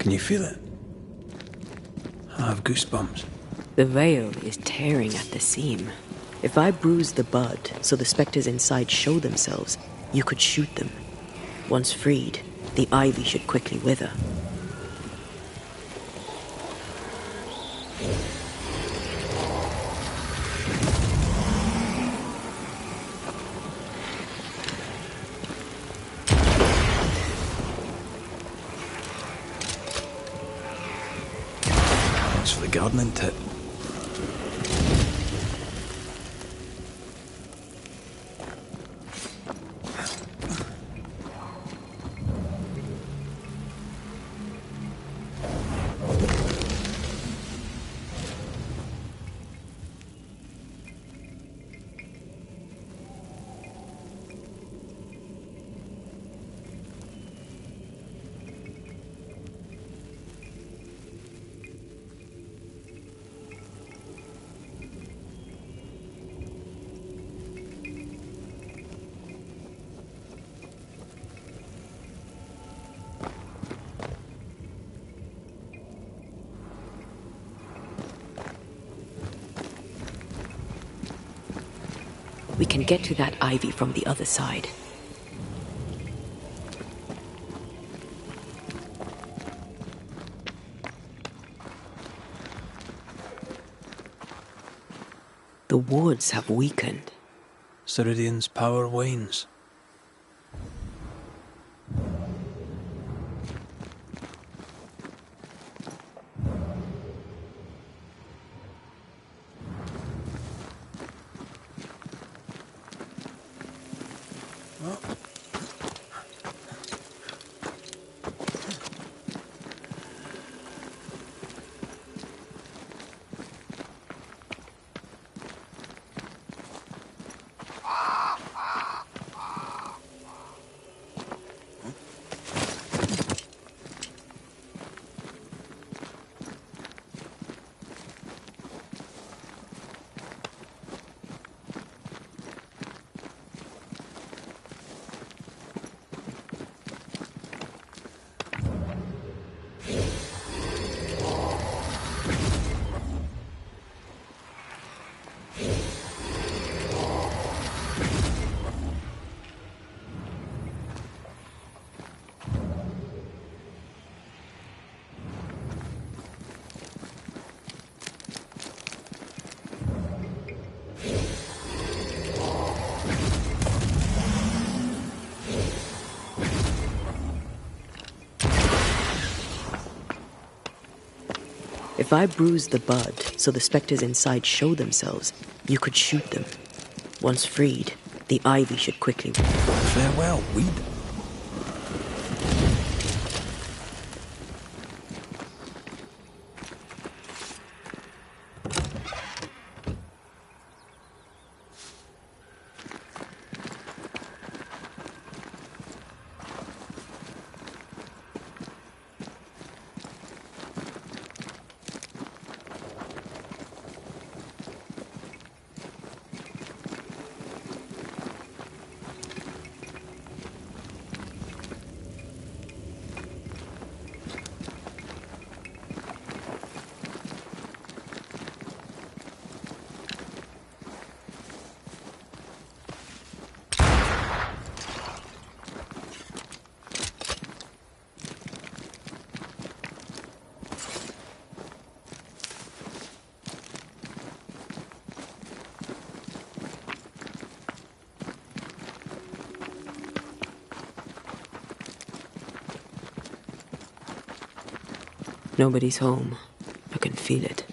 Can you feel it? I have goosebumps. The veil is tearing at the seam. If I bruise the bud so the specters inside show themselves, you could shoot them. Once freed, the ivy should quickly wither. Thanks for the gardening tip. We can get to that ivy from the other side. The wards have weakened. Ceridian's power wanes. If I bruise the bud so the specters inside show themselves, you could shoot them. Once freed, the ivy should quickly... Farewell, weed. Nobody's home. I can feel it.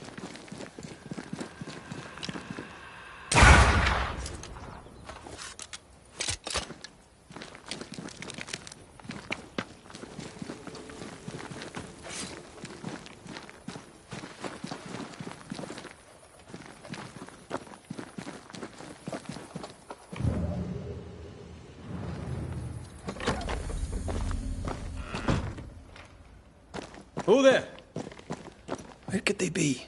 Oh there! Where could they be?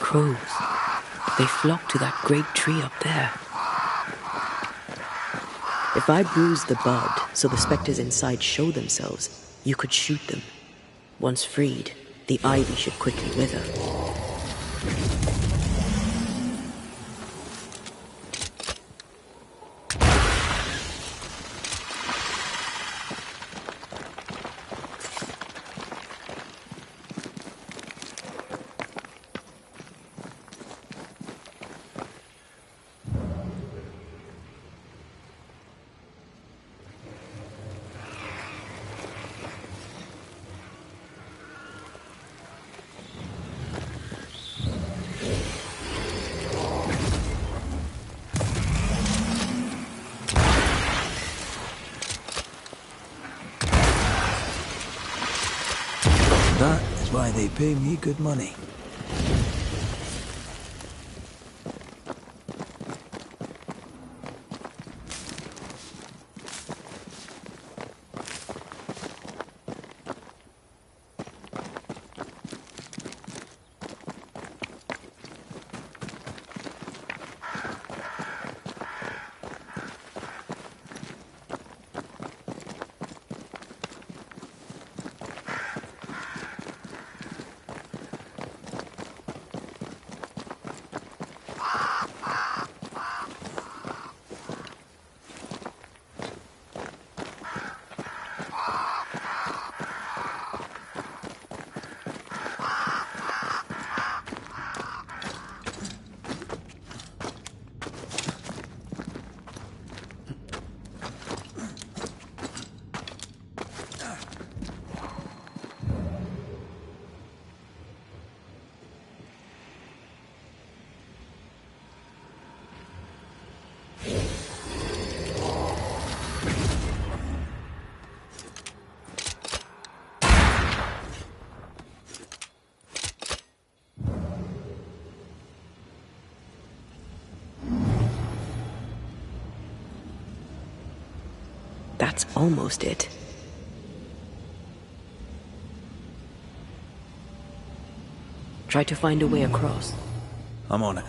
crows. They flock to that great tree up there. If I bruise the bud so the specters inside show themselves, you could shoot them. Once freed, the ivy should quickly wither. That is why they pay me good money. That's almost it. Try to find a way across. I'm on it.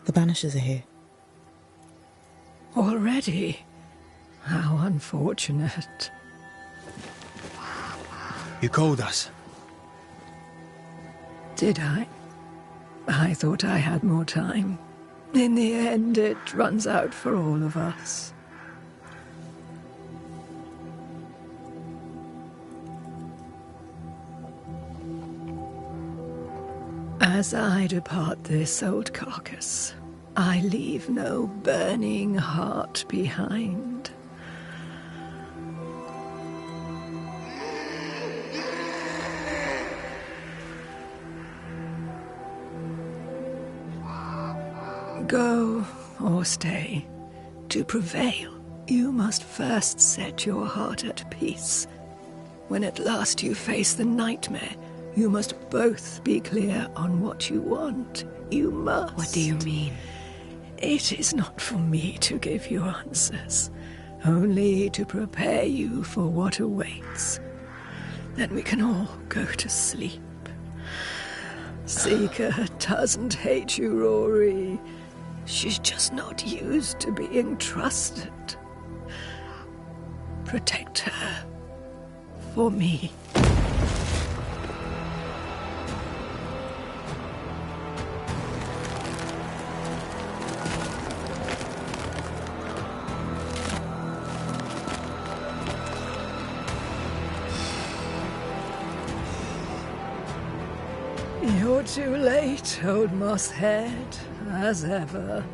The Banishers are here. Already? How unfortunate. You called us. Did I? I thought I had more time. In the end, it runs out for all of us. As I depart this old carcass, I leave no burning heart behind. Go or stay. To prevail, you must first set your heart at peace. When at last you face the nightmare, you must both be clear on what you want. You must. What do you mean? It is not for me to give you answers, only to prepare you for what awaits. Then we can all go to sleep. Seeker doesn't hate you, Rory. She's just not used to being trusted. Protect her. For me. You're too late, old mosshead, as ever.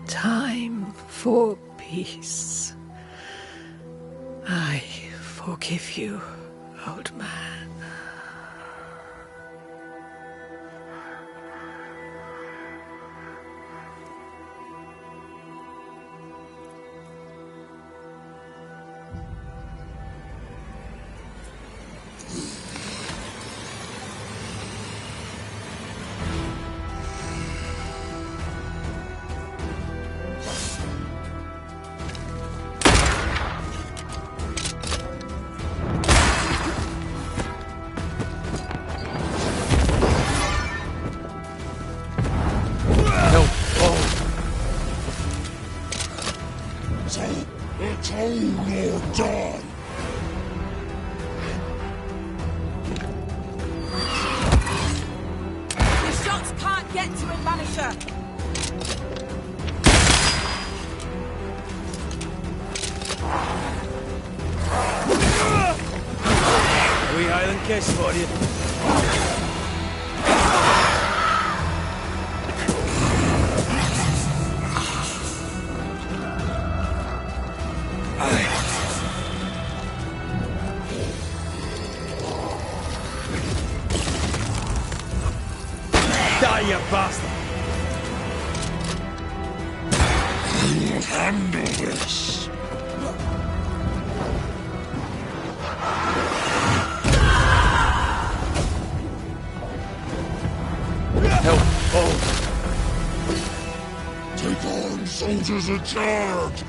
Time for peace. I forgive you, old man. Your shots can't get to him, Banisher! A wee Highland kiss for you. Die, you bastard! You'll handle this. Help! Oh! Take on, soldiers in charge!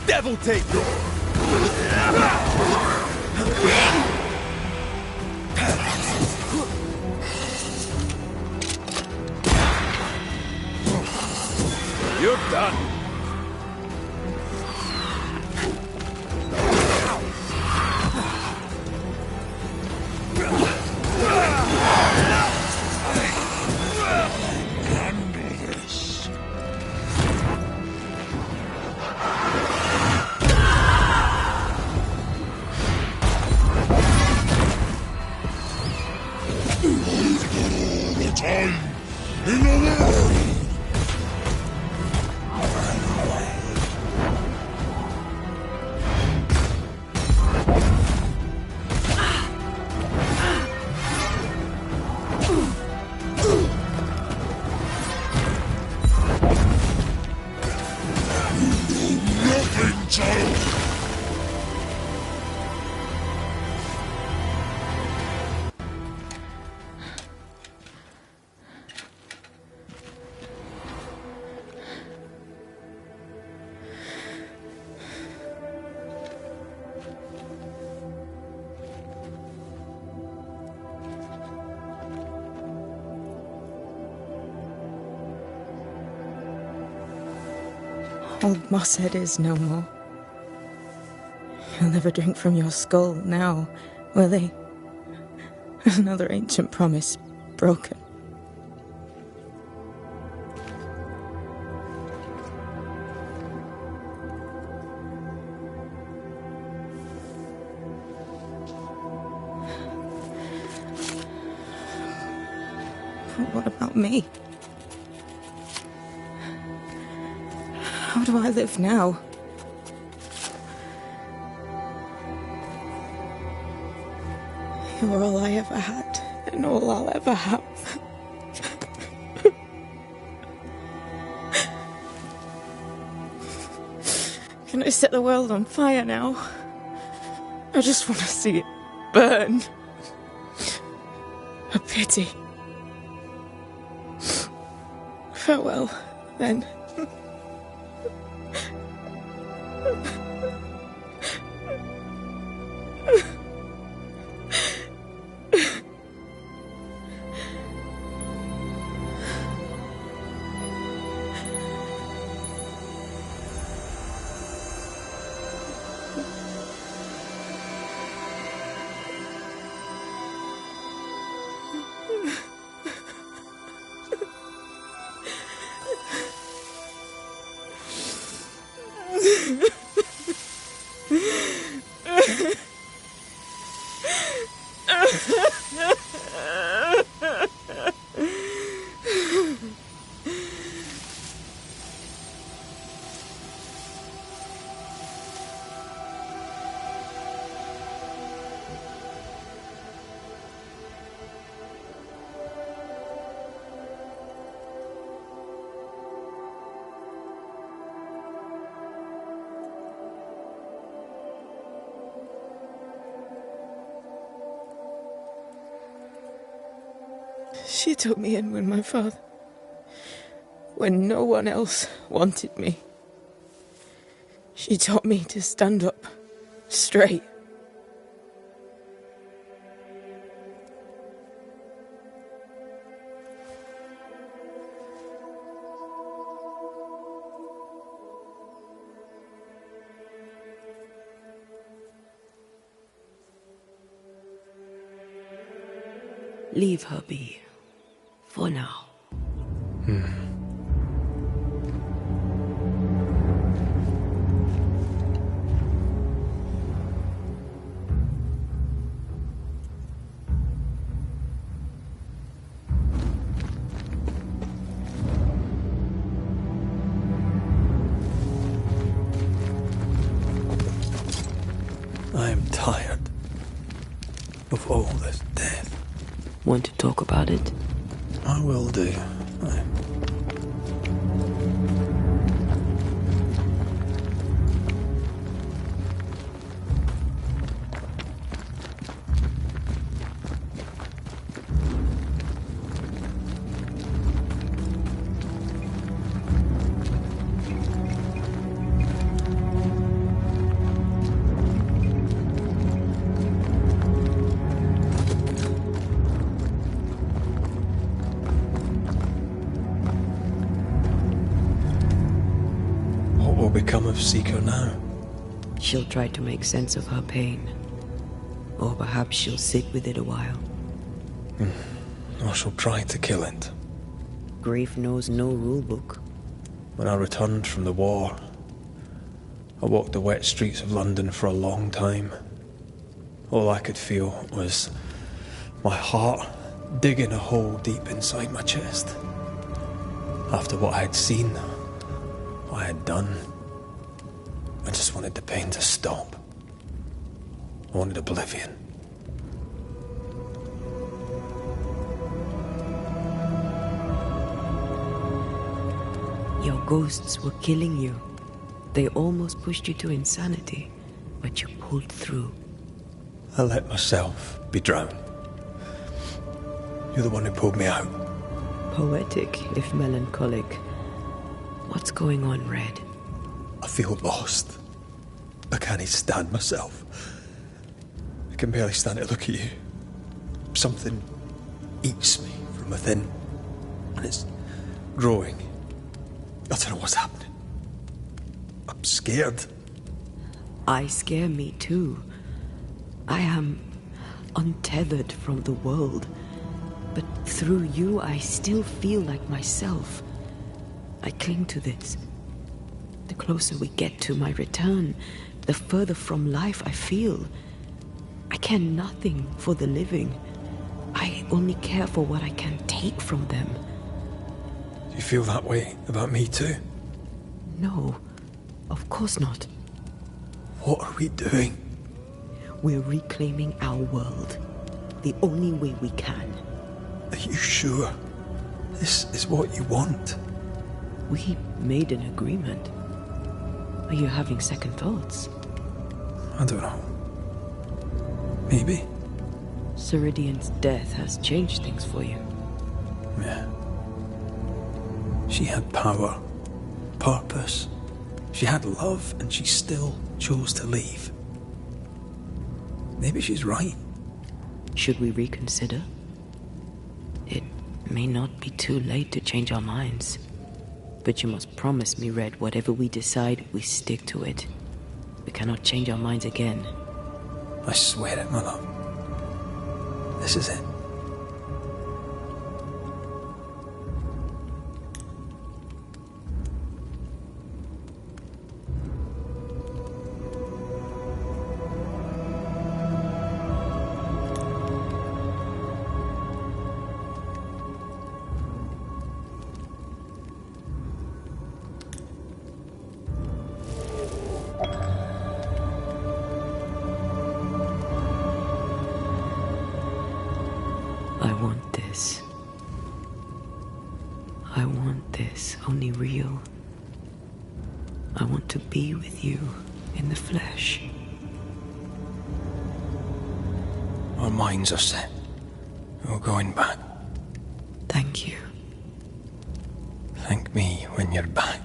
Devil take you! You're done. Handle this. I've got all the time in the world. Nothing, child. Old Mosshead is no more. I'll never drink from your skull now, will they? Another ancient promise broken. But what about me? How do I live now? You're all I ever had, and all I'll ever have. Can I set the world on fire now? I just want to see it burn. A pity. Farewell, then. She took me in when my father... when no one else wanted me. She taught me to stand up straight. Leave her be. For now. I am tired of all this death. Want to talk about it? I will do. What will become of Seeker now? She'll try to make sense of her pain. Or perhaps she'll sit with it a while. Or she'll try to kill it. Grief knows no rulebook. When I returned from the war, I walked the wet streets of London for a long time. All I could feel was my heart digging a hole deep inside my chest. After what I had seen, what I had done, I just wanted the pain to stop. I wanted oblivion. Your ghosts were killing you. They almost pushed you to insanity, but you pulled through. I let myself be drowned. You're the one who pulled me out. Poetic, if melancholic. What's going on, Red? I feel lost. I can't even stand myself. I can barely stand to look at you. Something eats me from within, and it's growing. I don't know what's happening. I'm scared. I scare me too. I am untethered from the world, but through you I still feel like myself. I cling to this. The closer we get to my return, the further from life I feel. I care nothing for the living. I only care for what I can take from them. Do you feel that way about me too? No, of course not. What are we doing? We're reclaiming our world. The only way we can. Are you sure? This is what you want? We made an agreement. Are you having second thoughts? I don't know. Maybe. Ceridian's death has changed things for you. Yeah. She had power, purpose. She had love, and she still chose to leave. Maybe she's right. Should we reconsider? It may not be too late to change our minds. But you must promise me, Red, whatever we decide, we stick to it. We cannot change our minds again. I swear it, Mother. This is it. I want this. I want this, only real. I want to be with you in the flesh. Our minds are set. We're going back. Thank you. Thank me when you're back.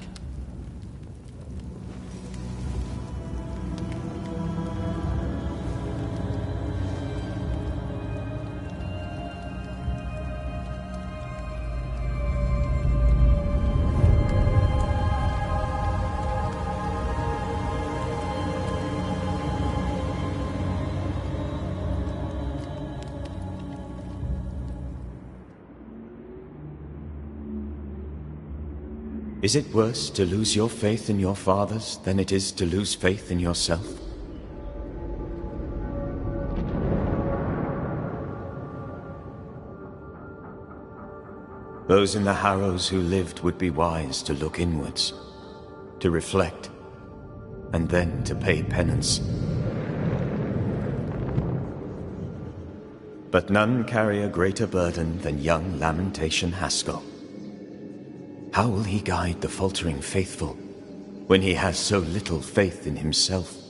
Is it worse to lose your faith in your fathers than it is to lose faith in yourself? Those in the Harrows who lived would be wise to look inwards, to reflect, and then to pay penance. But none carry a greater burden than young Lamentation Haskell. How will he guide the faltering faithful when he has so little faith in himself?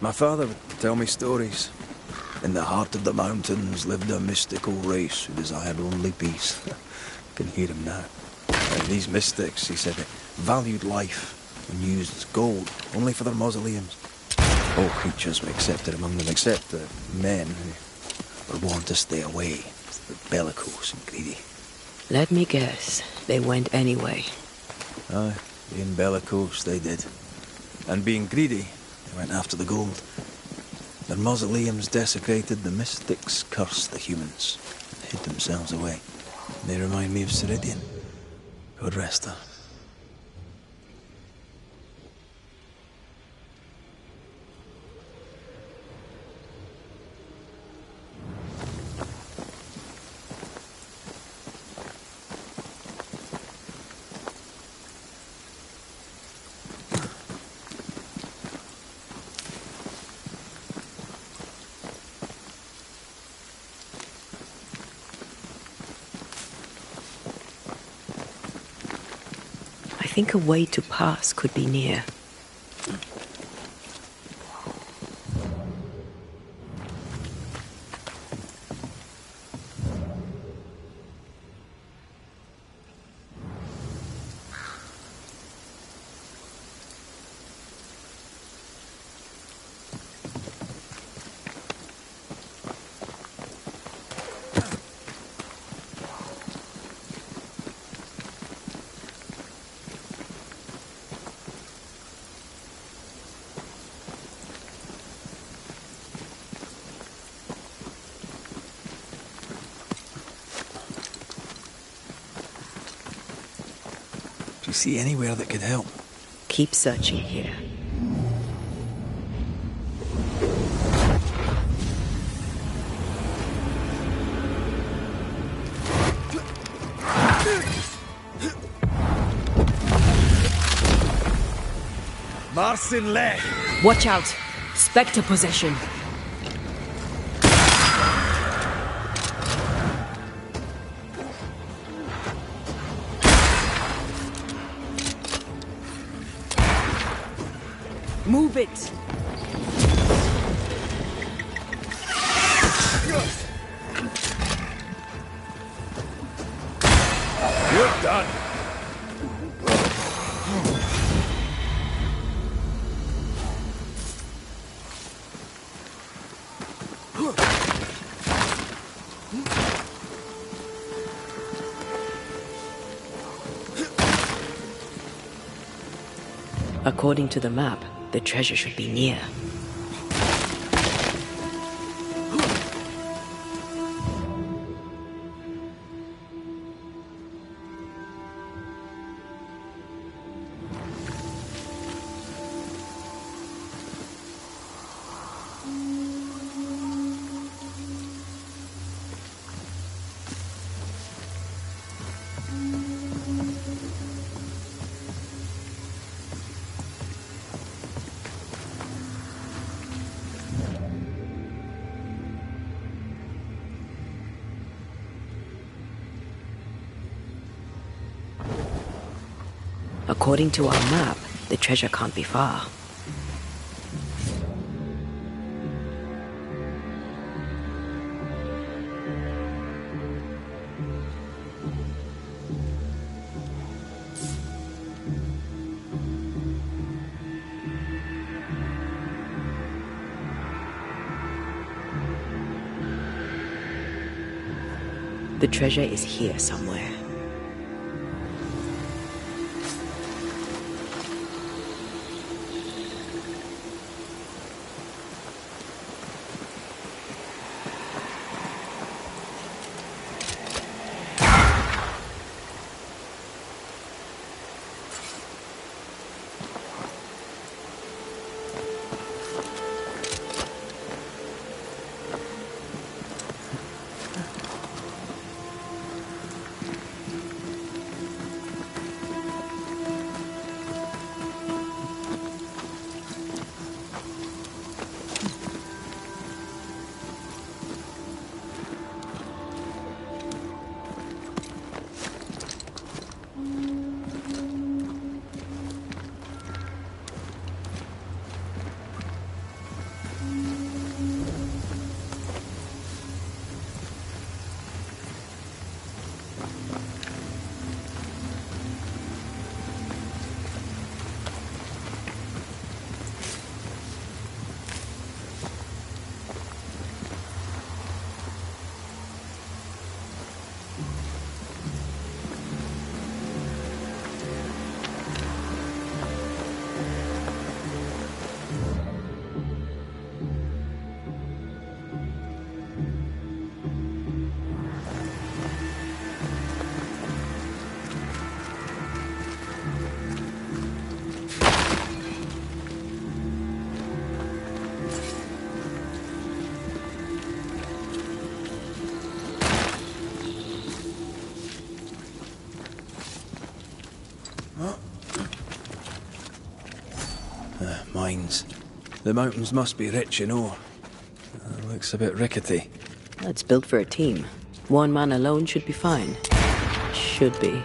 My father would tell me stories. In the heart of the mountains lived a mystical race who desired only peace. I can hear him now. And these mystics, he said, valued life and used gold only for their mausoleums. All creatures were accepted among them, except the men who were born to stay away. They were bellicose and greedy. Let me guess, they went anyway. Aye, being bellicose, they did. And being greedy, they went after the gold. Their mausoleums desecrated, the mystics cursed the humans, and hid themselves away. They remind me of Ceridian. God rest her. I think a way to pass could be near. Do you see anywhere that could help? Keep searching here. Marcin Le! Watch out! Spectre possession! Move it! You're done! According to the map, the treasure should be near. According to our map, the treasure can't be far. The treasure is here somewhere. Mines. The mountains must be rich in ore. Looks a bit rickety. It's built for a team. One man alone should be fine. Should be.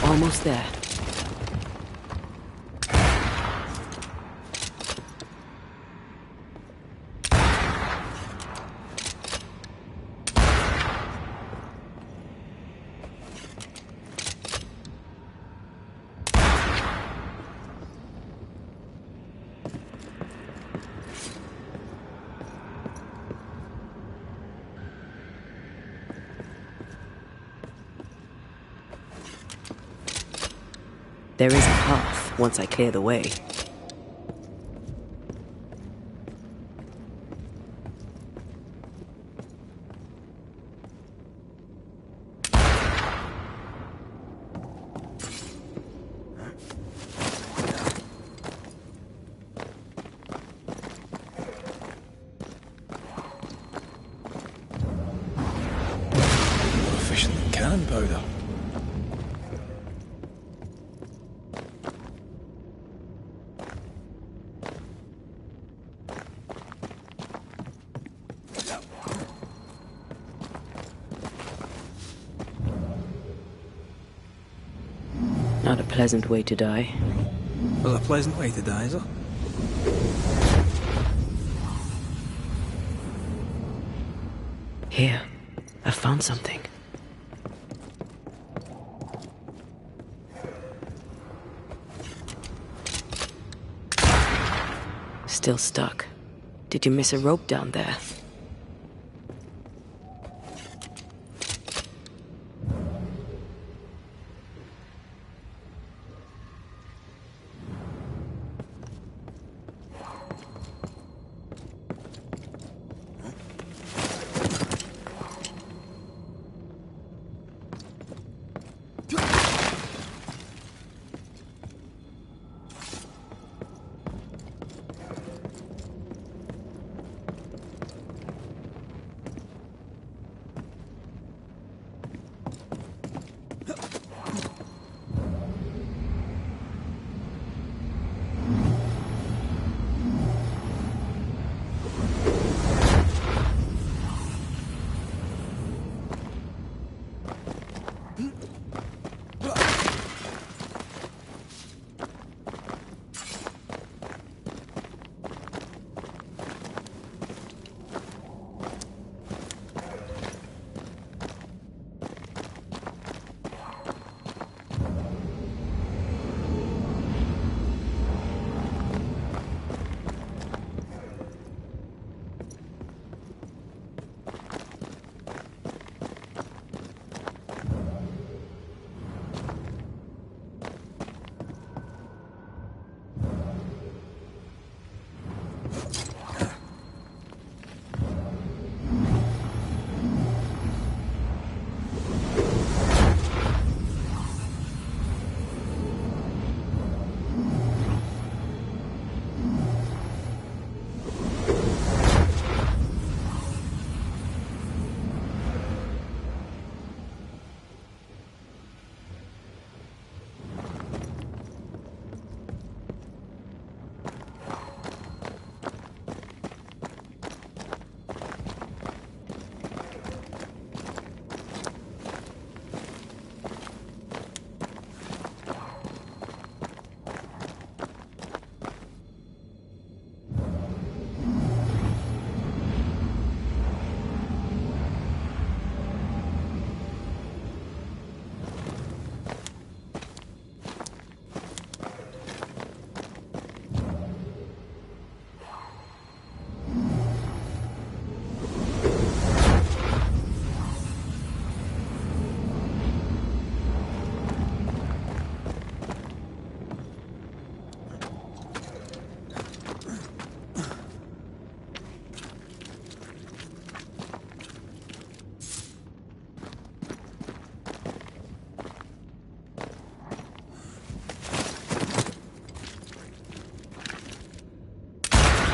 Almost there. There is a path once I clear the way. More efficient than cannon powder. Not a pleasant way to die. Well, a pleasant way to die, is it? Here, I found something. Still stuck. Did you miss a rope down there?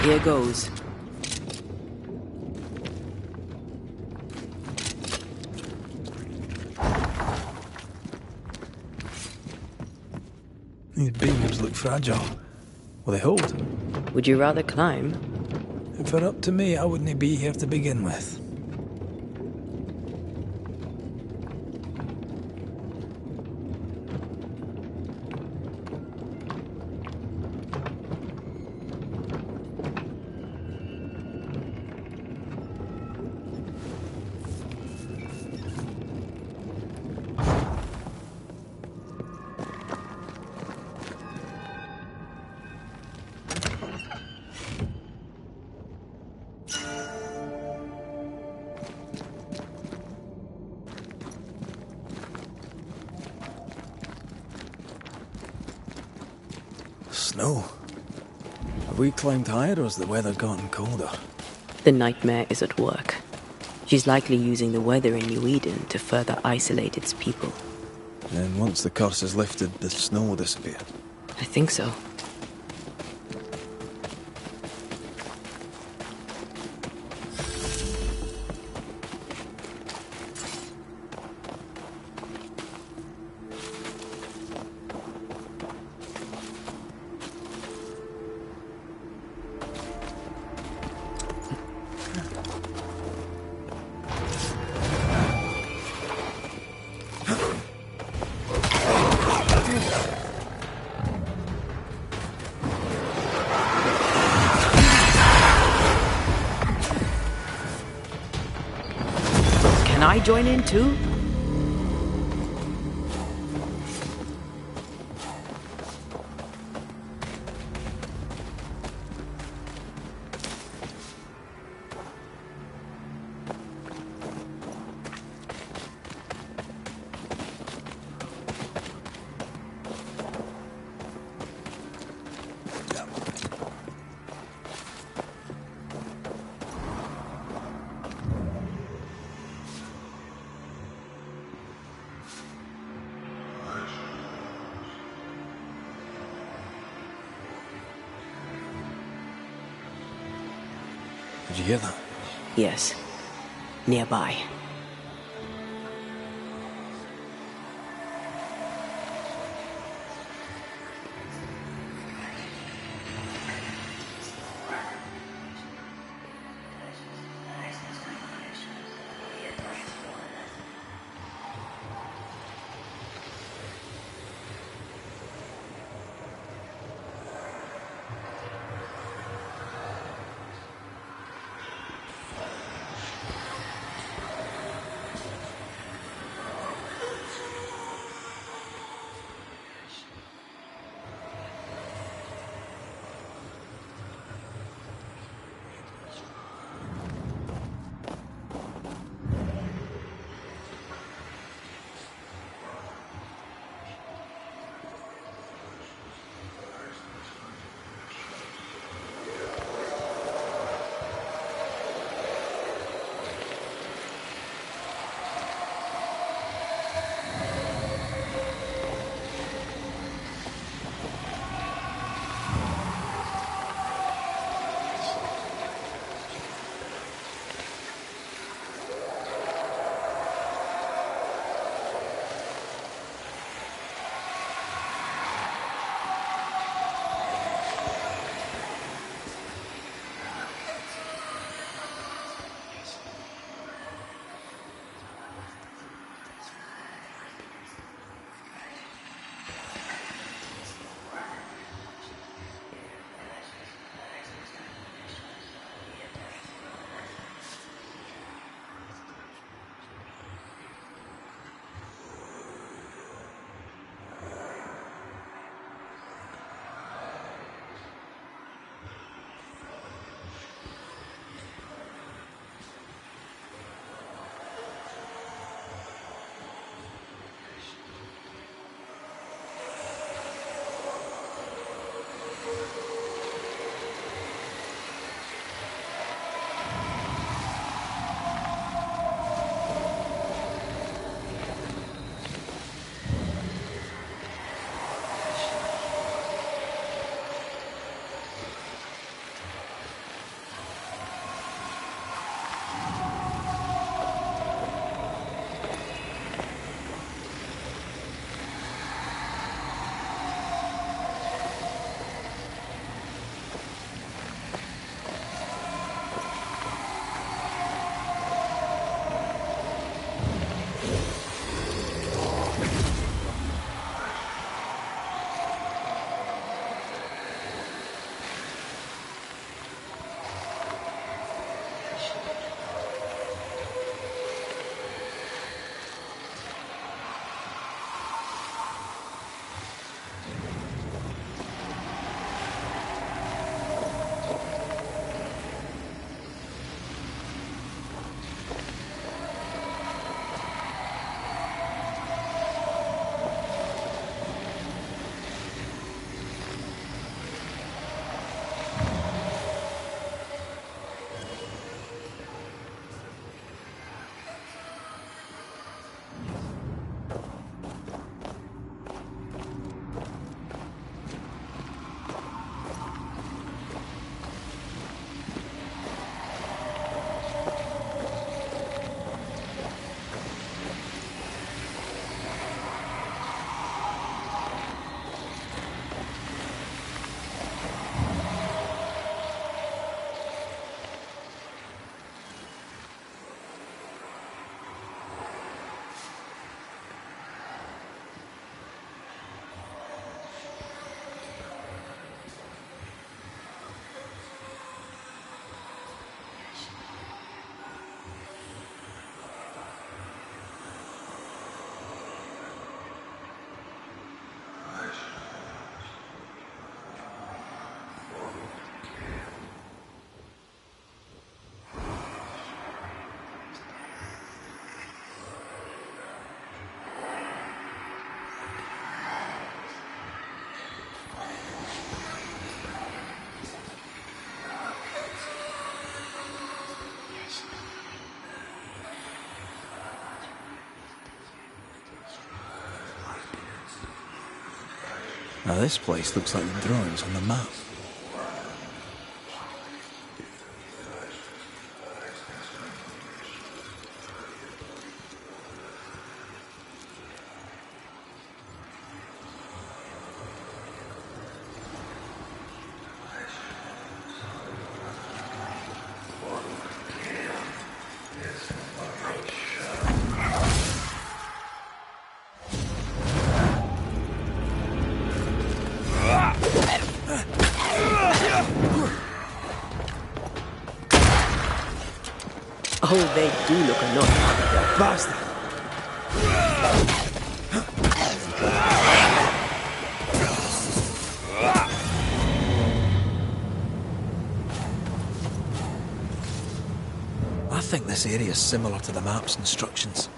Here goes. These beams look fragile. Will they hold? Would you rather climb? If it were up to me, I wouldn't be here to begin with. Snow. Have we climbed higher or has the weather gotten colder? The nightmare is at work. She's likely using the weather in New Eden to further isolate its people. And once the curse is lifted, the snow will disappear. I think so. Can I join in too? Did you hear that? Yes. Nearby. Now this place looks like the drawings on the map. Oh, they do look a lot like Bastard! I think this area is similar to the map's instructions.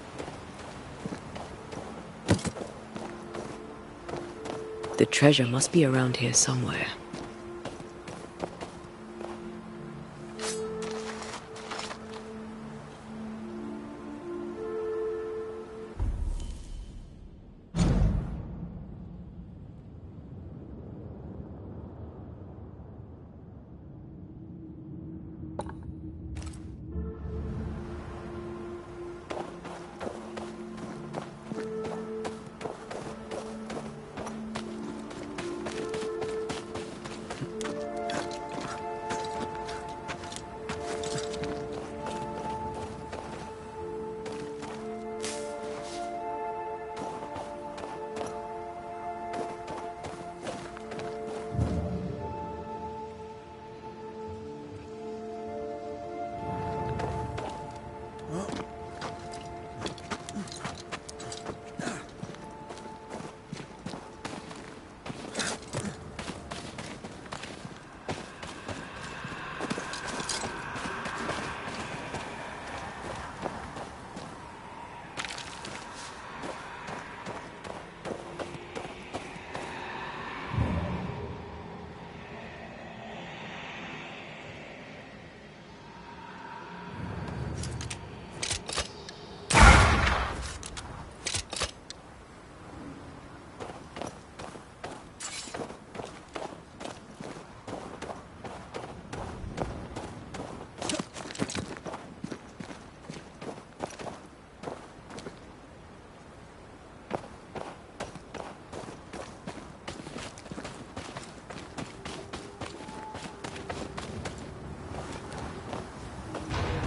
The treasure must be around here somewhere.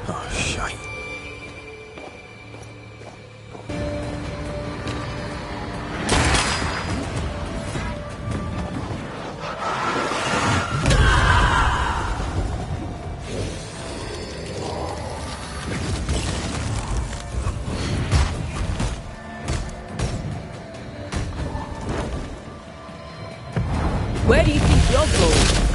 Oh, shite. Where do you think you're going?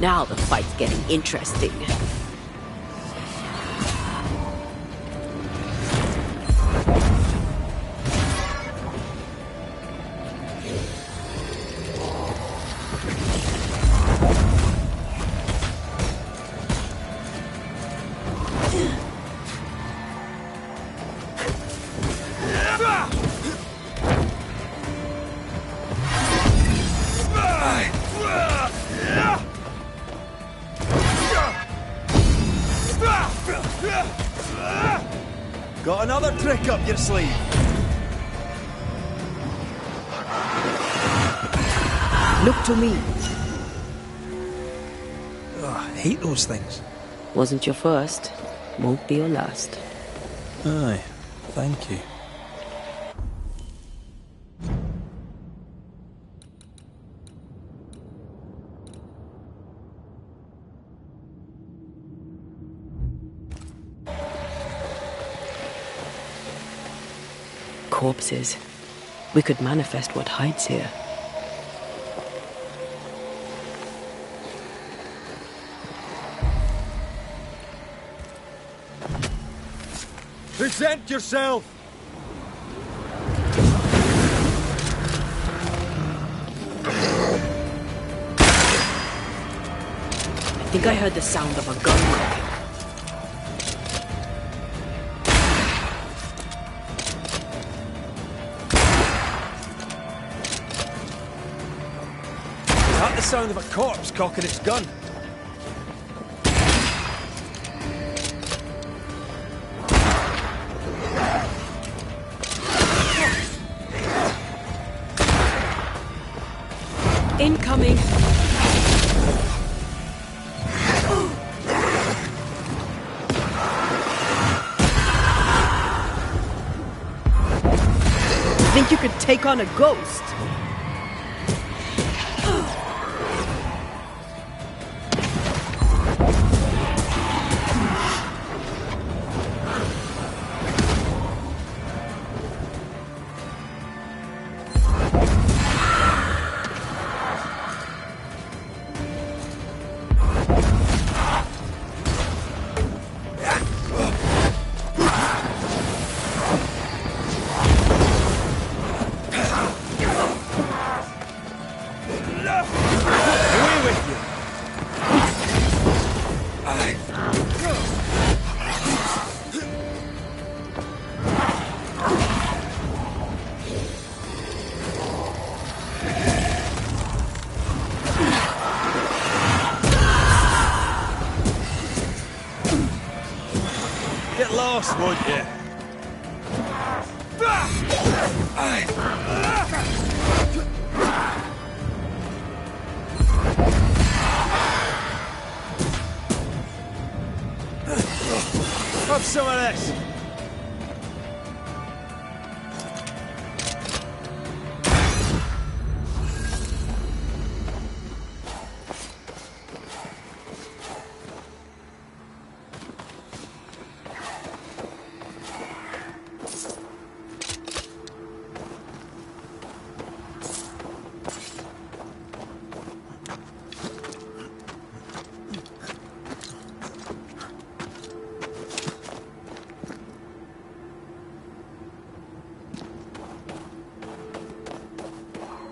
Now the fight's getting interesting. Got another trick up your sleeve? Look to me. Oh, I hate those things. Wasn't your first, won't be your last. Aye, thank you. Corpses. We could manifest what hides here. Present yourself! Think I heard the sound of a gun cocking. Is that the sound of a corpse cocking its gun? Incoming! Think you could take on a ghost? Get lost, won't you? Have some of this.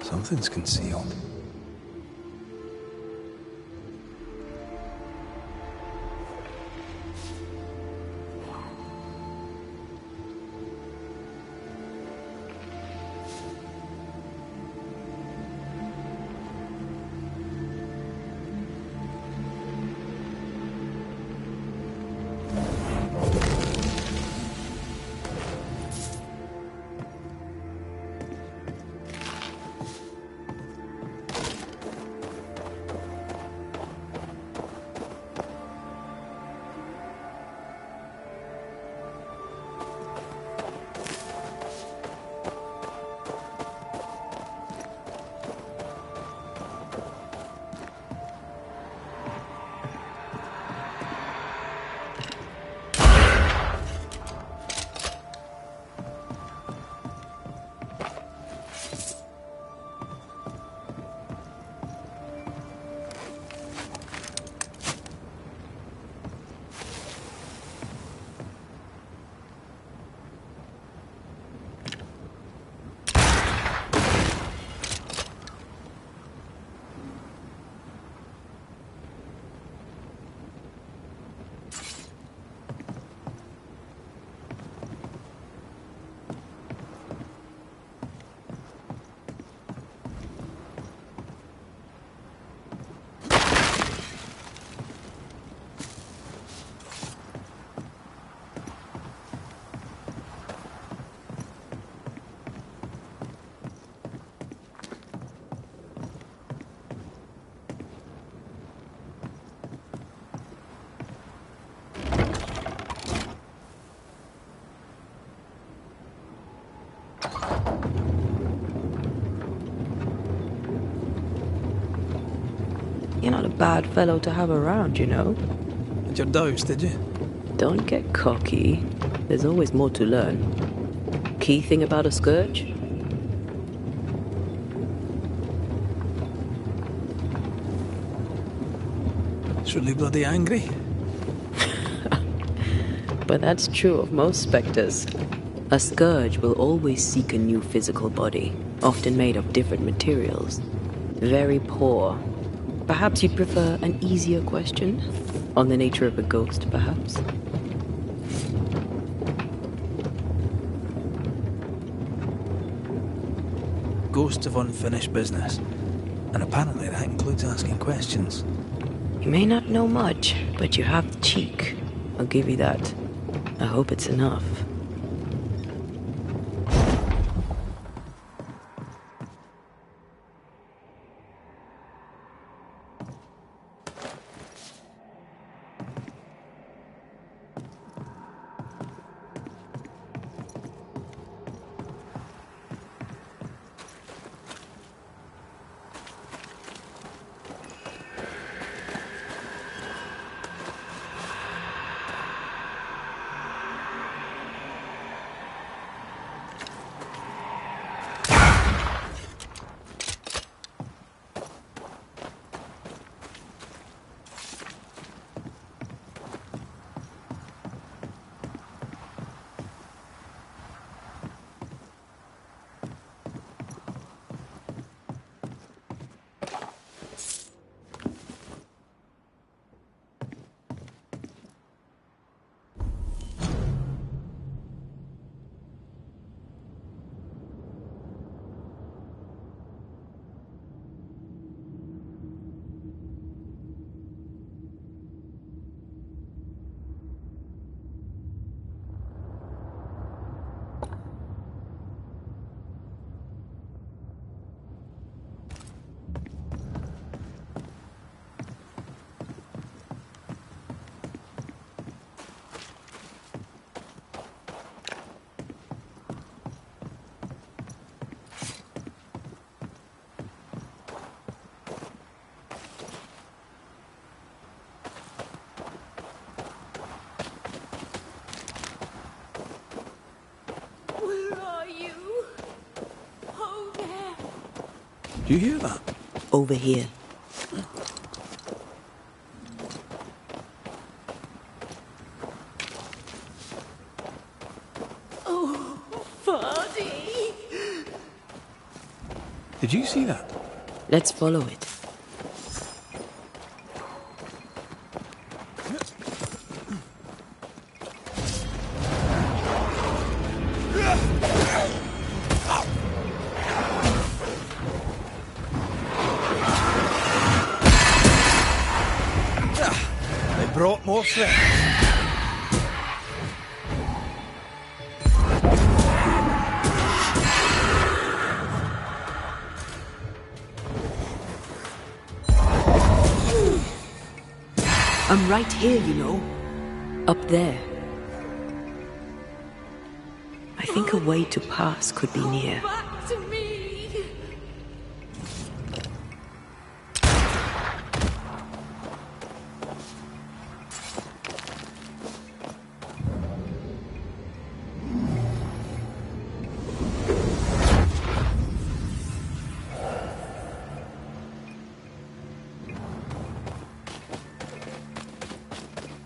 Something's concealed. You're not a bad fellow to have around, you know. Did your dose, did you? Don't get cocky. There's always more to learn. Key thing about a scourge? It's really bloody angry. But that's true of most spectres. A scourge will always seek a new physical body, often made of different materials. Very poor. Perhaps you'd prefer an easier question? On the nature of a ghost, perhaps? Ghosts of unfinished business. And apparently that includes asking questions. You may not know much, but you have the cheek. I'll give you that. I hope it's enough. Do you hear that? Over here. Oh, Vardy! Did you see that? Let's follow it. Brought more threats. I'm right here, you know. Up there. I think a way to pass could be near. Back to me!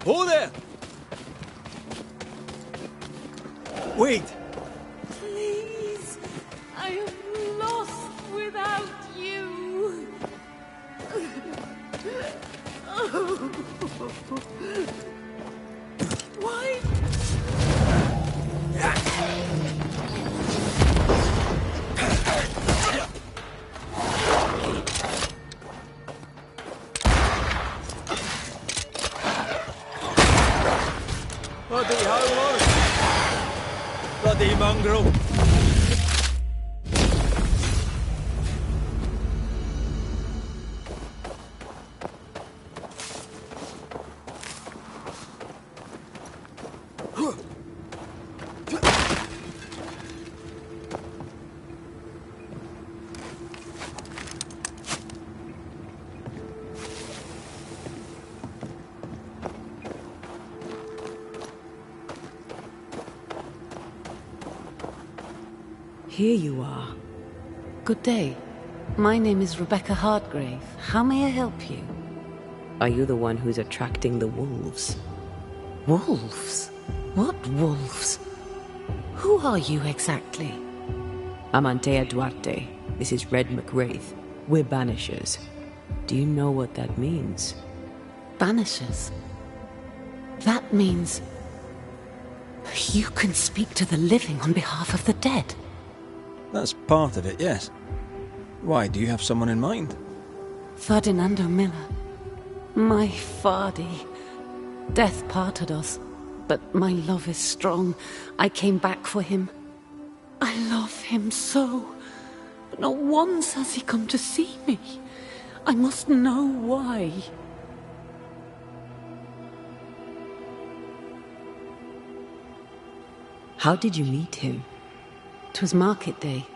Who there? Wait! Please, I am lost without you. Why? Bloody howlers! Bloody mongrel! Here you are. Good day. My name is Rebecca Hardgrave. How may I help you? Are you the one who's attracting the wolves? Wolves? What wolves? Who are you exactly? I'm Antea Duarte. This is Red McWraith. We're Banishers. Do you know what that means? Banishers. That means you can speak to the living on behalf of the dead. That's part of it, yes. Why, do you have someone in mind? Ferdinando Miller. My Fardy. Death parted us, but my love is strong. I came back for him. I love him so, but not once has he come to see me. I must know why. How did you meet him? 'Twas market day.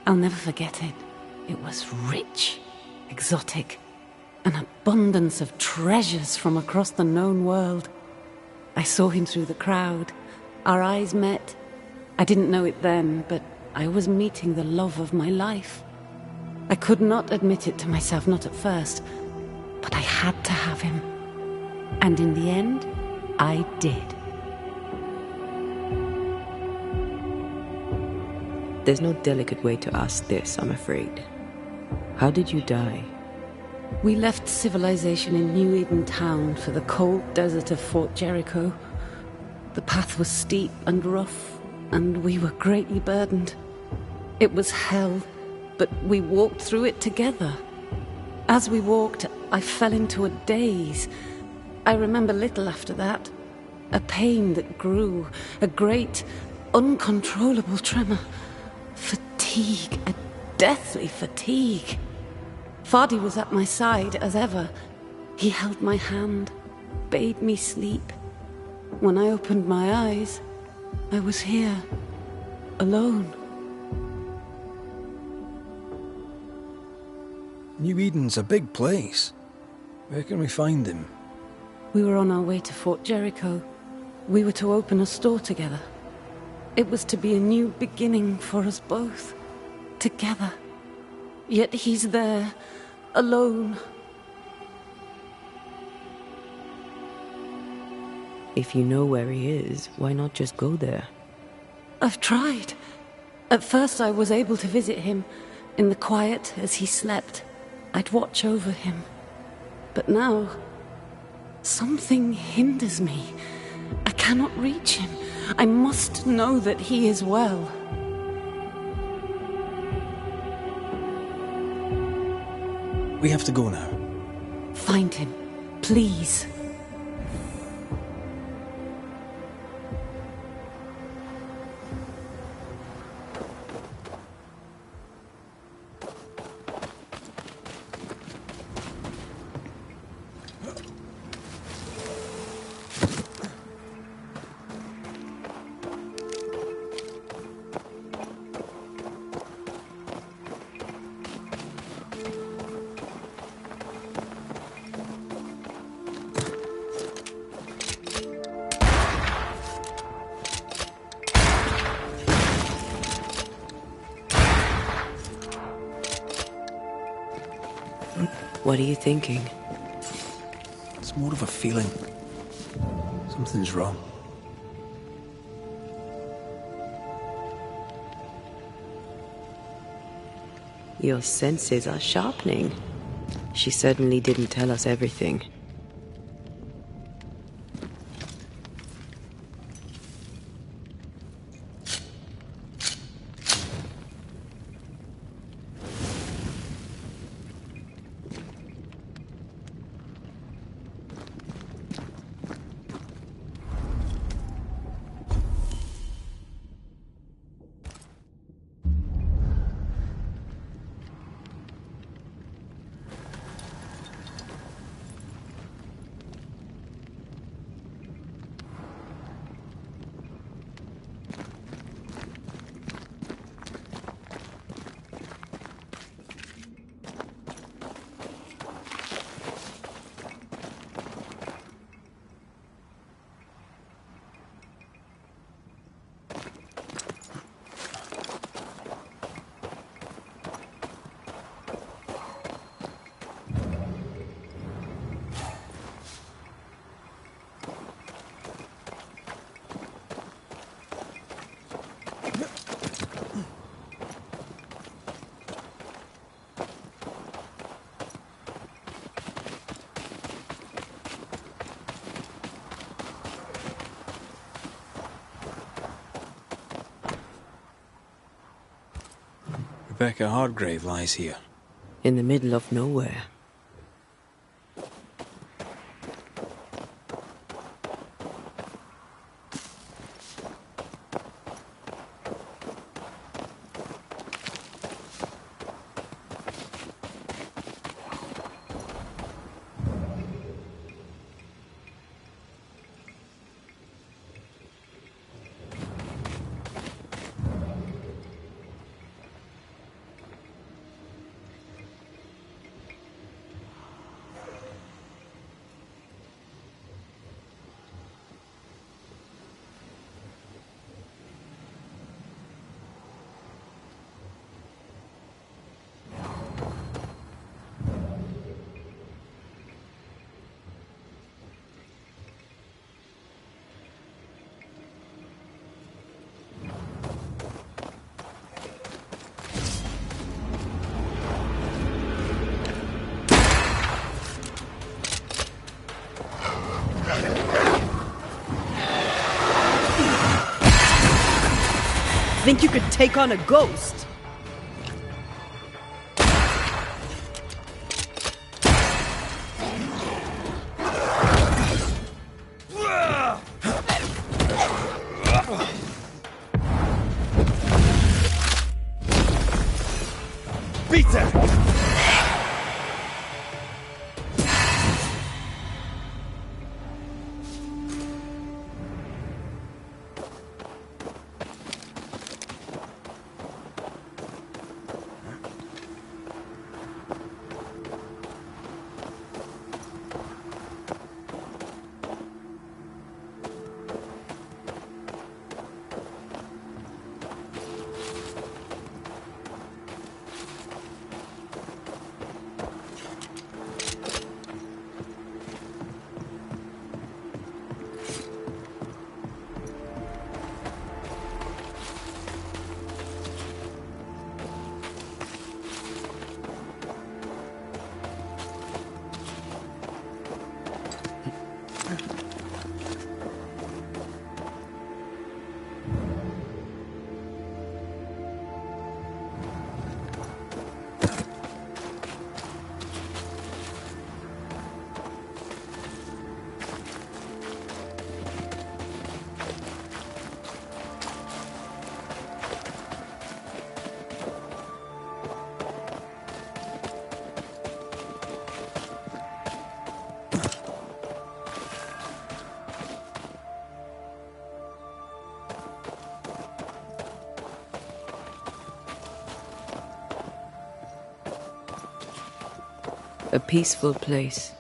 I'll never forget it. It was rich, exotic, an abundance of treasures from across the known world. I saw him through the crowd. Our eyes met. I didn't know it then, but I was meeting the love of my life. I could not admit it to myself, not at first, but I had to have him. And in the end, I did. There's no delicate way to ask this, I'm afraid. How did you die? We left civilization in New Eden Town for the cold desert of Fort Jericho. The path was steep and rough, and we were greatly burdened. It was hell, but we walked through it together. As we walked, I fell into a daze. I remember little after that. A pain that grew, a great, uncontrollable tremor. Fatigue, a deathly fatigue. Fardy was at my side, as ever. He held my hand, bade me sleep. When I opened my eyes, I was here, alone. New Eden's a big place. Where can we find him? We were on our way to Fort Jericho. We were to open a store together. It was to be a new beginning for us both, together. Yet he's there, alone. If you know where he is, why not just go there? I've tried. At first I was able to visit him. In the quiet, as he slept, I'd watch over him. But now, something hinders me. I cannot reach him. I must know that he is well. We have to go now. Find him, please. What are you thinking? It's more of a feeling. Something's wrong. Your senses are sharpening. She certainly didn't tell us everything. Rebecca Hardgrave lies here. In the middle of nowhere. Think you could take on a ghost? Peter! A peaceful place.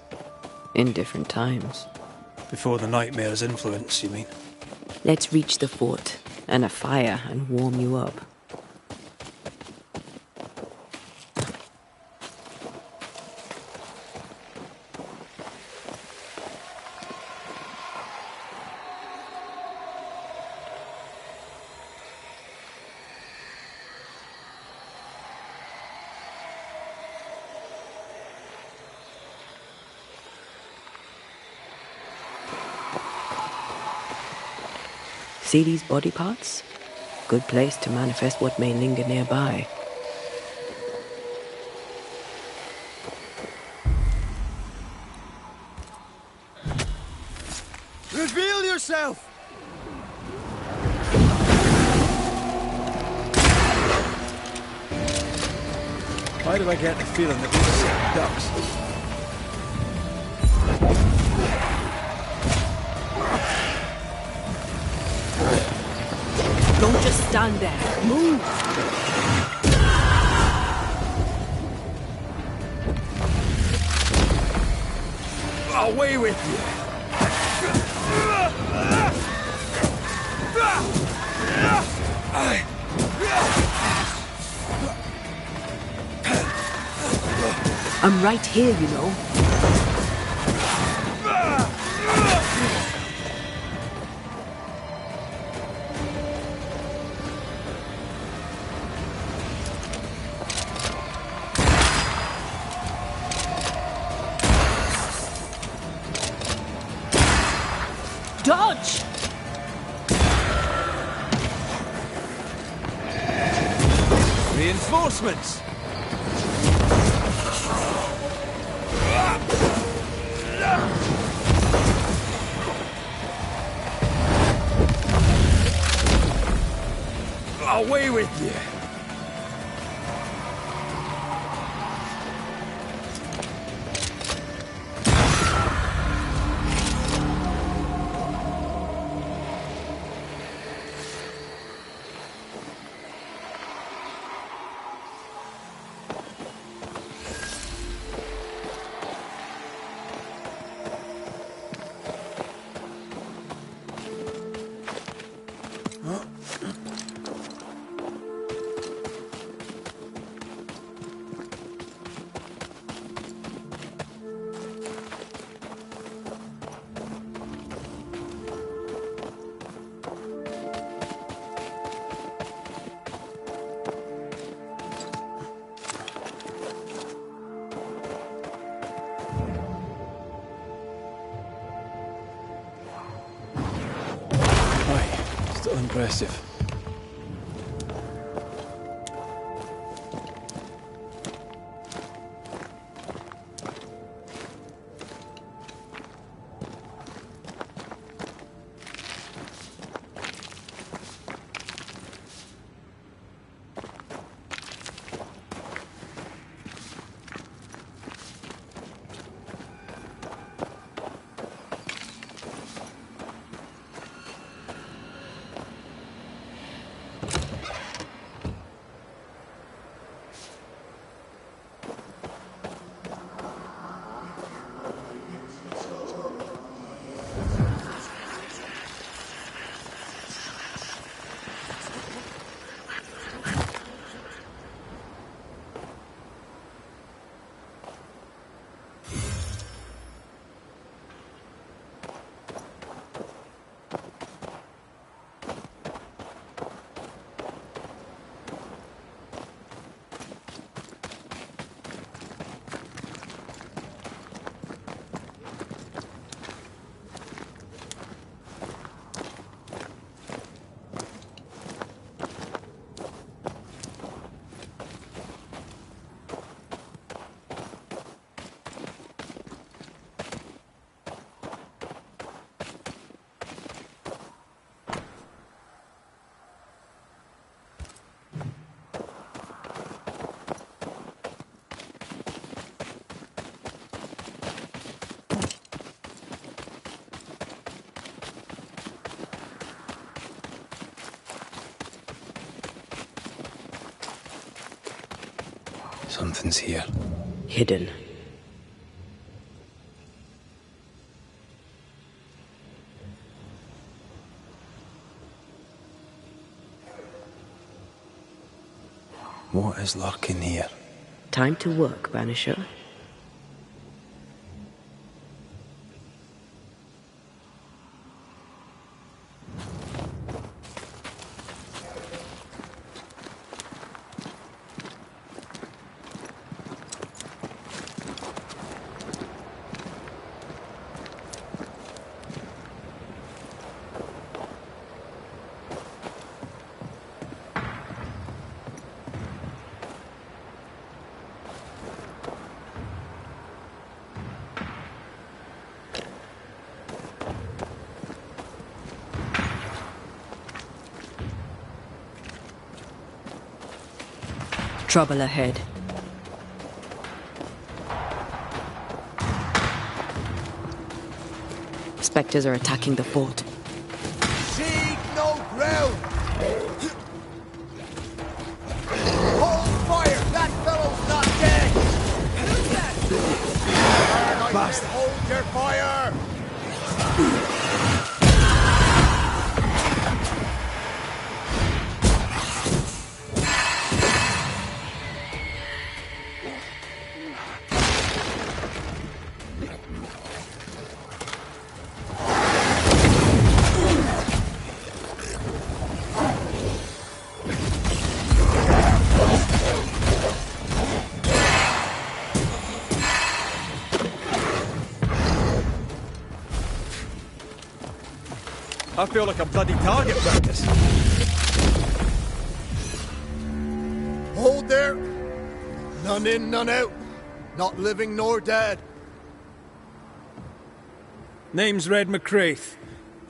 In different times. Before the nightmare's influence, you mean? Let's reach the fort and a fire and warm you up. See these body parts? Good place to manifest what may linger nearby. Reveal yourself! Why do I get the feeling that we're sick ducks? Don't just stand there. Move! Away with you! I'm right here, you know. Dodge! Reinforcements! Away with you! Still impressive. Something's here. Hidden. What is lurking here? Time to work, Banisher. Trouble ahead. Spectres are attacking the fort. Seek no ground! Hold fire! That fellow's not dead! Who's that? Bastard! Hold your fire! I feel like a bloody target practice. Hold None in, none out. Not living nor dead. Name's Red McCraith.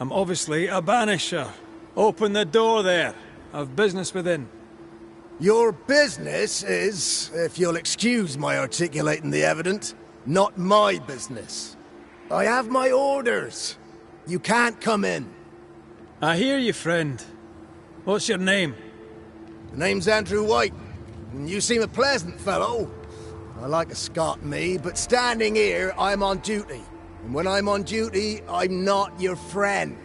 I'm obviously a banisher. Open the door there. I've business within. Your business is, if you'll excuse my articulating the evident, not my business. I have my orders. You can't come in. I hear you, friend. What's your name? The name's Andrew White, and you seem a pleasant fellow. I like a Scot, me, but standing here, I'm on duty. And when I'm on duty, I'm not your friend.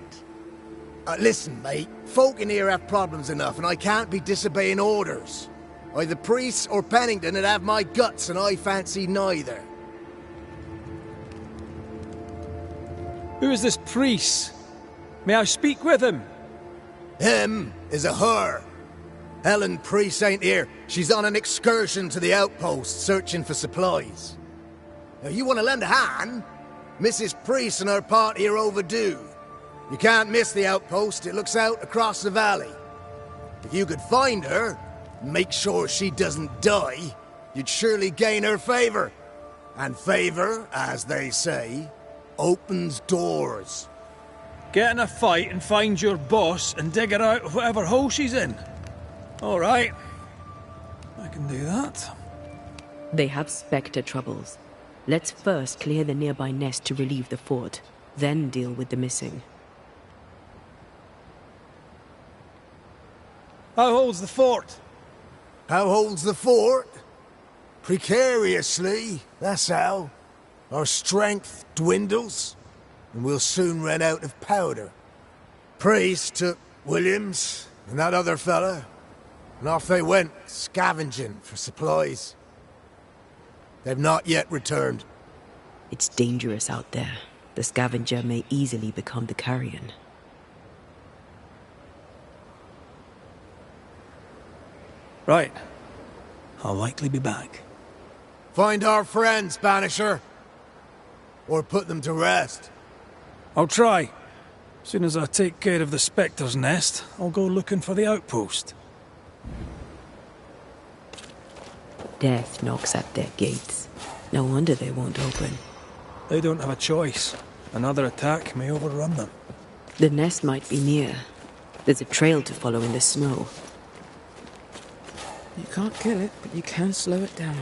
Listen, mate, folk in here have problems enough, and I can't be disobeying orders. Either priests or Pennington would have my guts, and I fancy neither. Who is this priest? May I speak with him? Him is a her. Helen Priest ain't here. She's on an excursion to the outpost, searching for supplies. Now, you want to lend a hand? Mrs. Priest and her party are overdue. You can't miss the outpost. It looks out across the valley. If you could find her, make sure she doesn't die, you'd surely gain her favor. And favor, as they say, opens doors. Get in a fight and find your boss and dig her out of whatever hole she's in. All right. I can do that. They have Spectre troubles. Let's first clear the nearby nest to relieve the fort, then deal with the missing. How holds the fort? How holds the fort? Precariously, that's how. Our strength dwindles, and we'll soon run out of powder. Priest took Williams and that other fella, and off they went, scavenging for supplies. They've not yet returned. It's dangerous out there. The scavenger may easily become the carrion. Right. I'll likely be back. Find our friends, Banisher. Or put them to rest. I'll try. As soon as I take care of the Spectre's nest, I'll go looking for the outpost. Death knocks at their gates. No wonder they won't open. They don't have a choice. Another attack may overrun them. The nest might be near. There's a trail to follow in the snow. You can't kill it, but you can slow it down.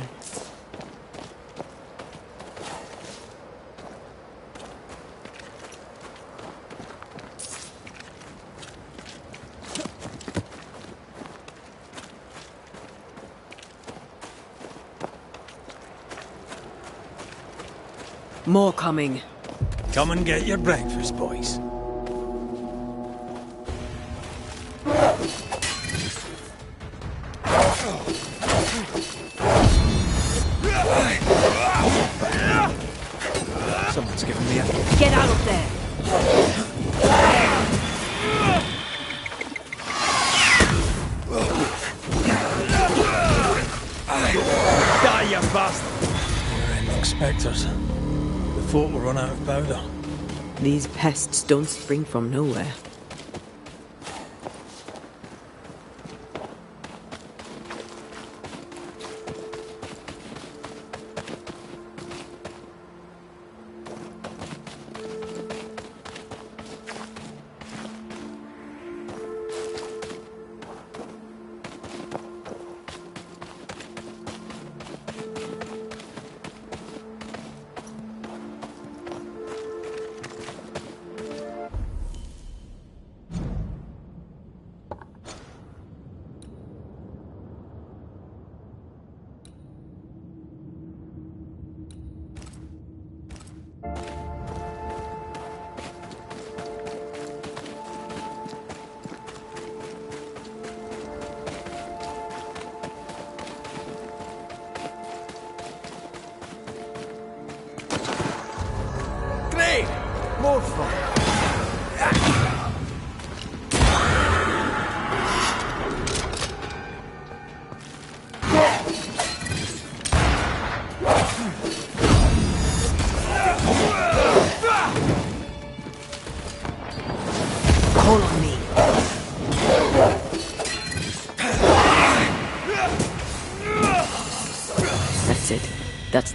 More coming. Come and get your breakfast, boys. Someone's giving me a... Get out of there! Die, you bastard! We're ending Spectres. The fort will run out of powder. These pests don't spring from nowhere. More fun. Call on me.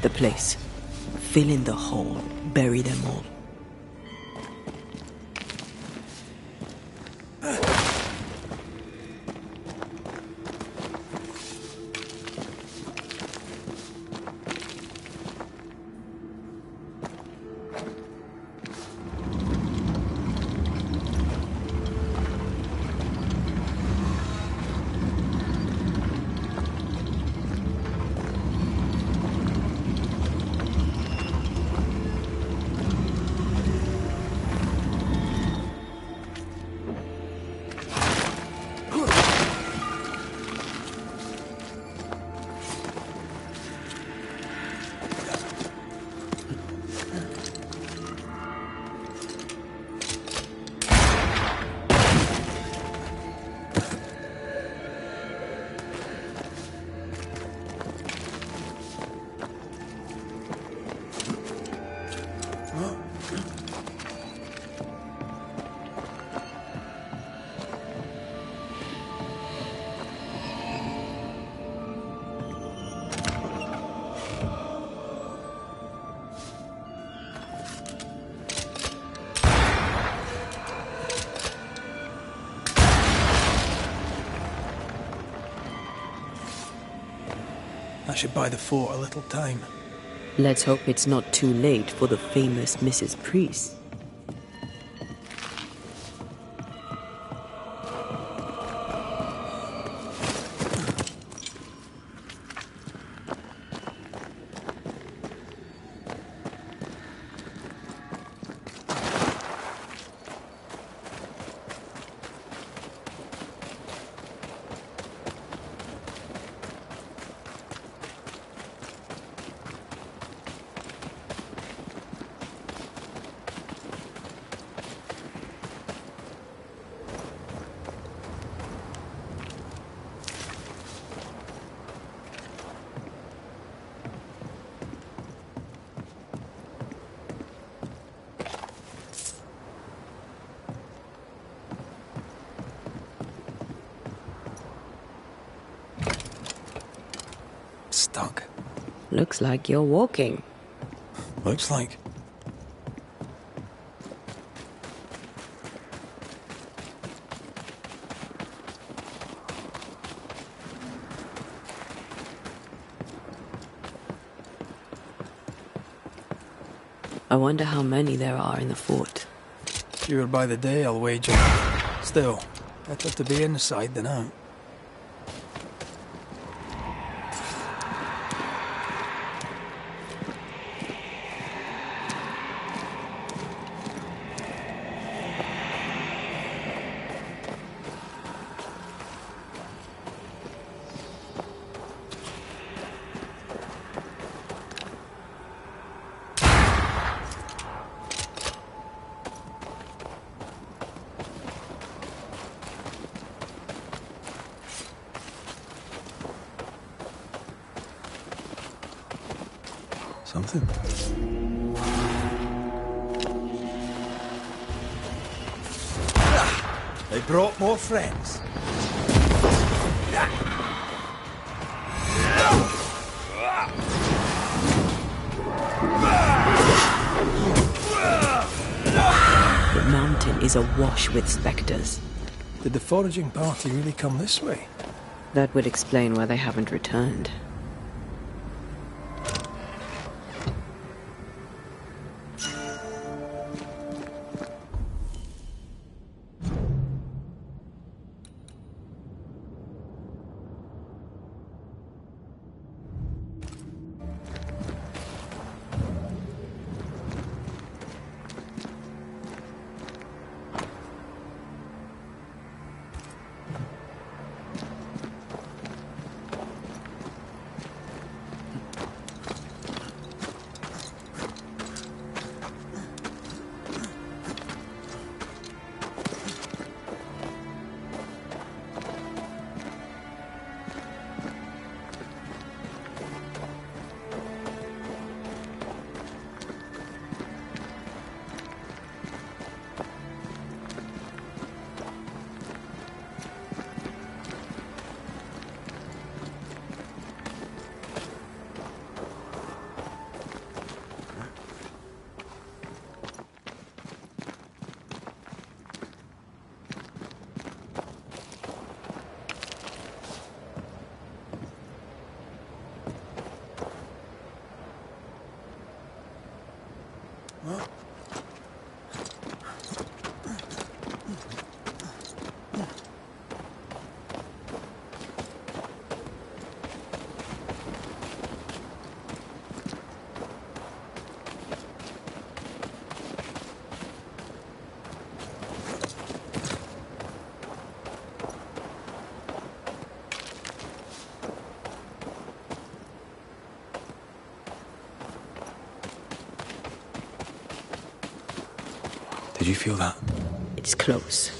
the place. Fill in the hole. Bury them all. That should buy the fort a little time. Let's hope it's not too late for the famous Mrs. Priest. Stuck. Looks like you're walking. Looks like. I wonder how many there are in the fort. Fewer by the day, I'll wager. Still, better to be inside than out. Something. They brought more friends. The mountain is awash with spectres. Did the foraging party really come this way? That would explain why they haven't returned. Did you feel that? It's close.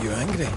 You angry?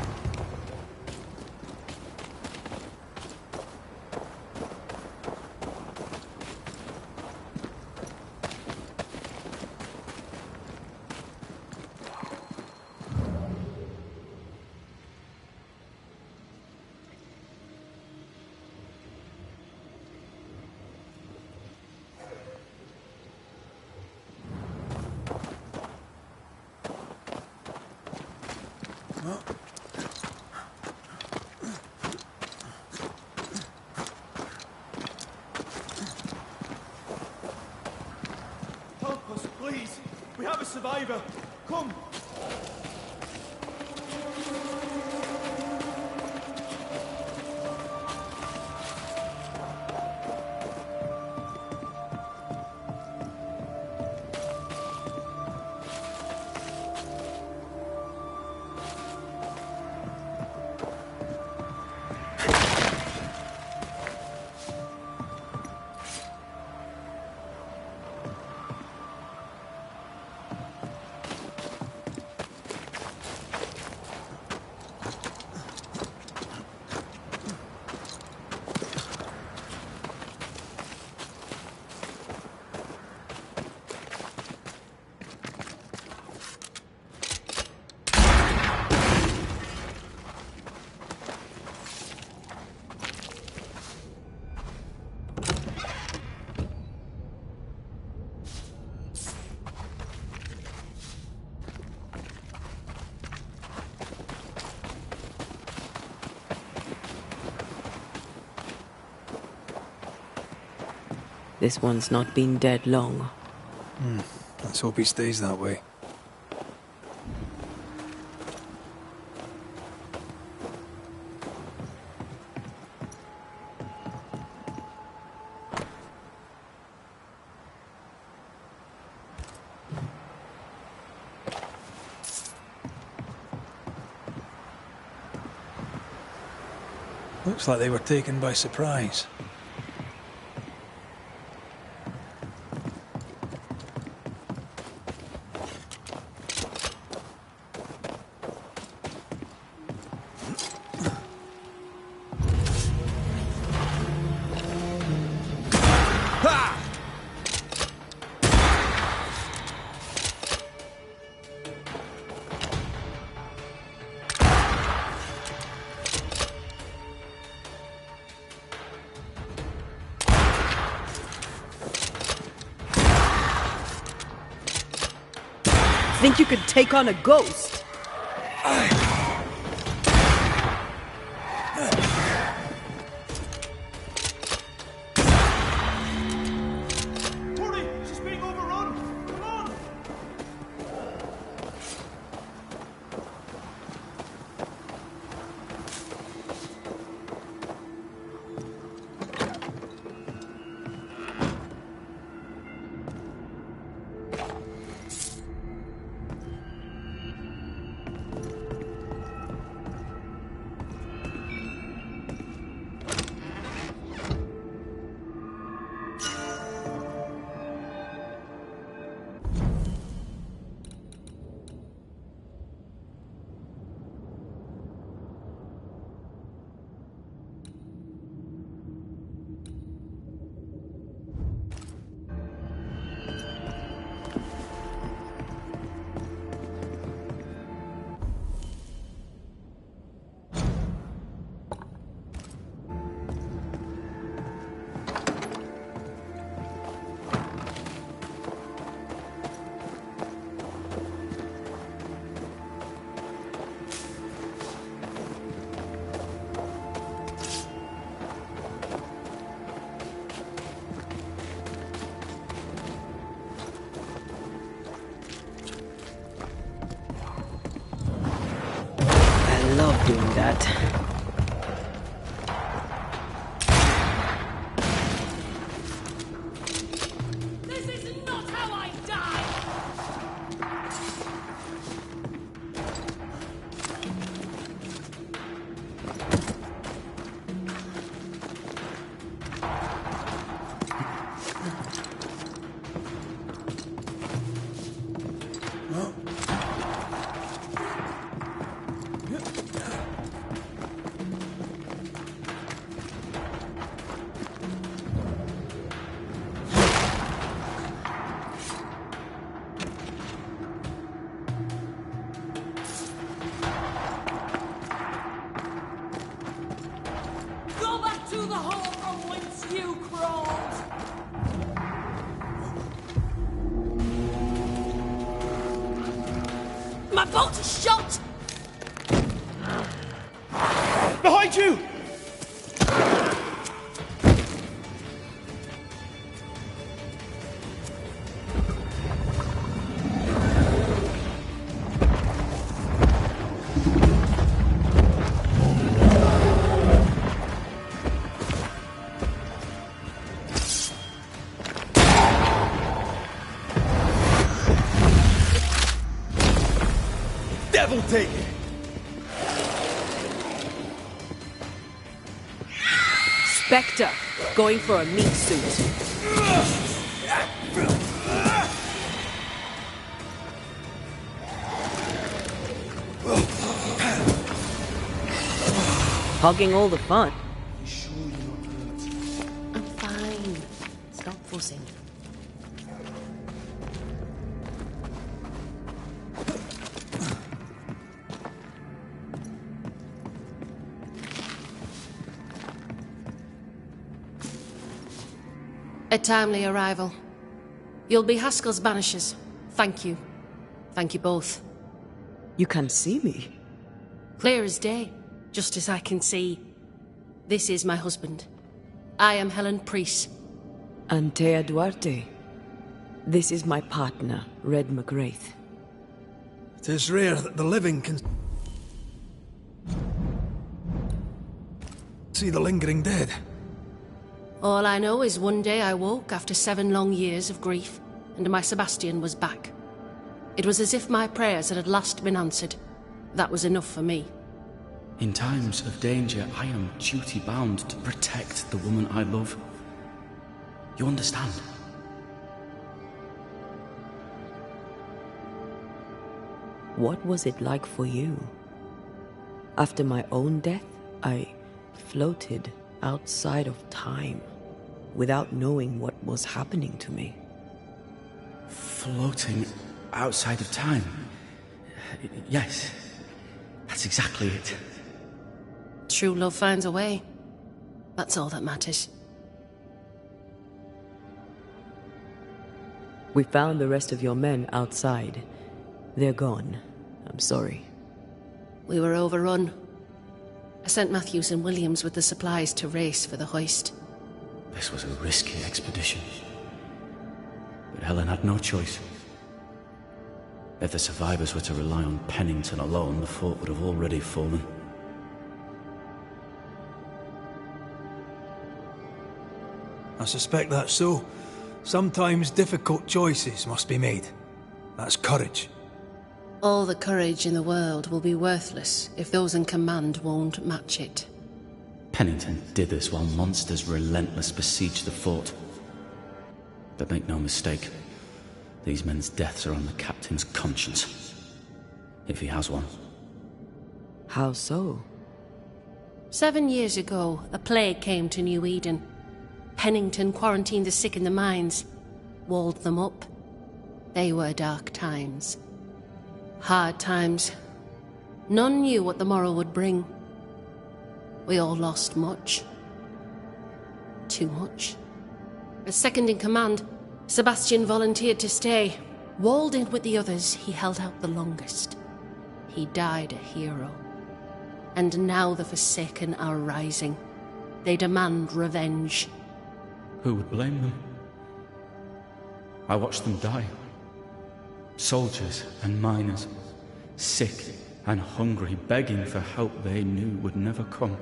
Please, we have a survivor. Come. This one's not been dead long. Let's hope he stays that way. Looks like they were taken by surprise. Think you could take on a ghost? Hurry! She's being overrun! Come on! I love doing that. This is not how I die! Go back to the hole from whence you crawled! My boat is shot! Behind you! Devil take it! Spectre, going for a meat suit. Hogging all the fun. I'm fine. Stop fussing. A timely arrival. You'll be Haskell's banishers. Thank you. Thank you both. You can see me. Clear as day, just as I can see. This is my husband. I am Helen Priest. Antea Duarte. This is my partner, Red McGrath. It is rare that the living can see the lingering dead. All I know is one day I woke after 7 long years of grief, and my Sebastian was back. It was as if my prayers had at last been answered. That was enough for me. In times of danger, I am duty-bound to protect the woman I love. You understand? What was it like for you? After my own death, I floated outside of time, without knowing what was happening to me. Floating outside of time? Yes, that's exactly it. True love finds a way. That's all that matters. We found the rest of your men outside. They're gone. I'm sorry. We were overrun. I sent Matthews and Williams with the supplies to race for the hoist. This was a risky expedition. But Helen had no choice. If the survivors were to rely on Pennington alone, the fort would have already fallen. I suspect that's so. Sometimes difficult choices must be made. That's courage. All the courage in the world will be worthless if those in command won't match it. Pennington did this while monsters relentless besieged the fort. But make no mistake, these men's deaths are on the captain's conscience. If he has one. How so? 7 years ago, a plague came to New Eden. Pennington quarantined the sick in the mines, walled them up. They were dark times. Hard times. None knew what the morrow would bring. We all lost much. Too much. As second in command, Sebastian volunteered to stay. Walled in with the others, he held out the longest. He died a hero. And now the Forsaken are rising. They demand revenge. Who would blame them? I watched them die. Soldiers and miners, sick and hungry, begging for help they knew would never come.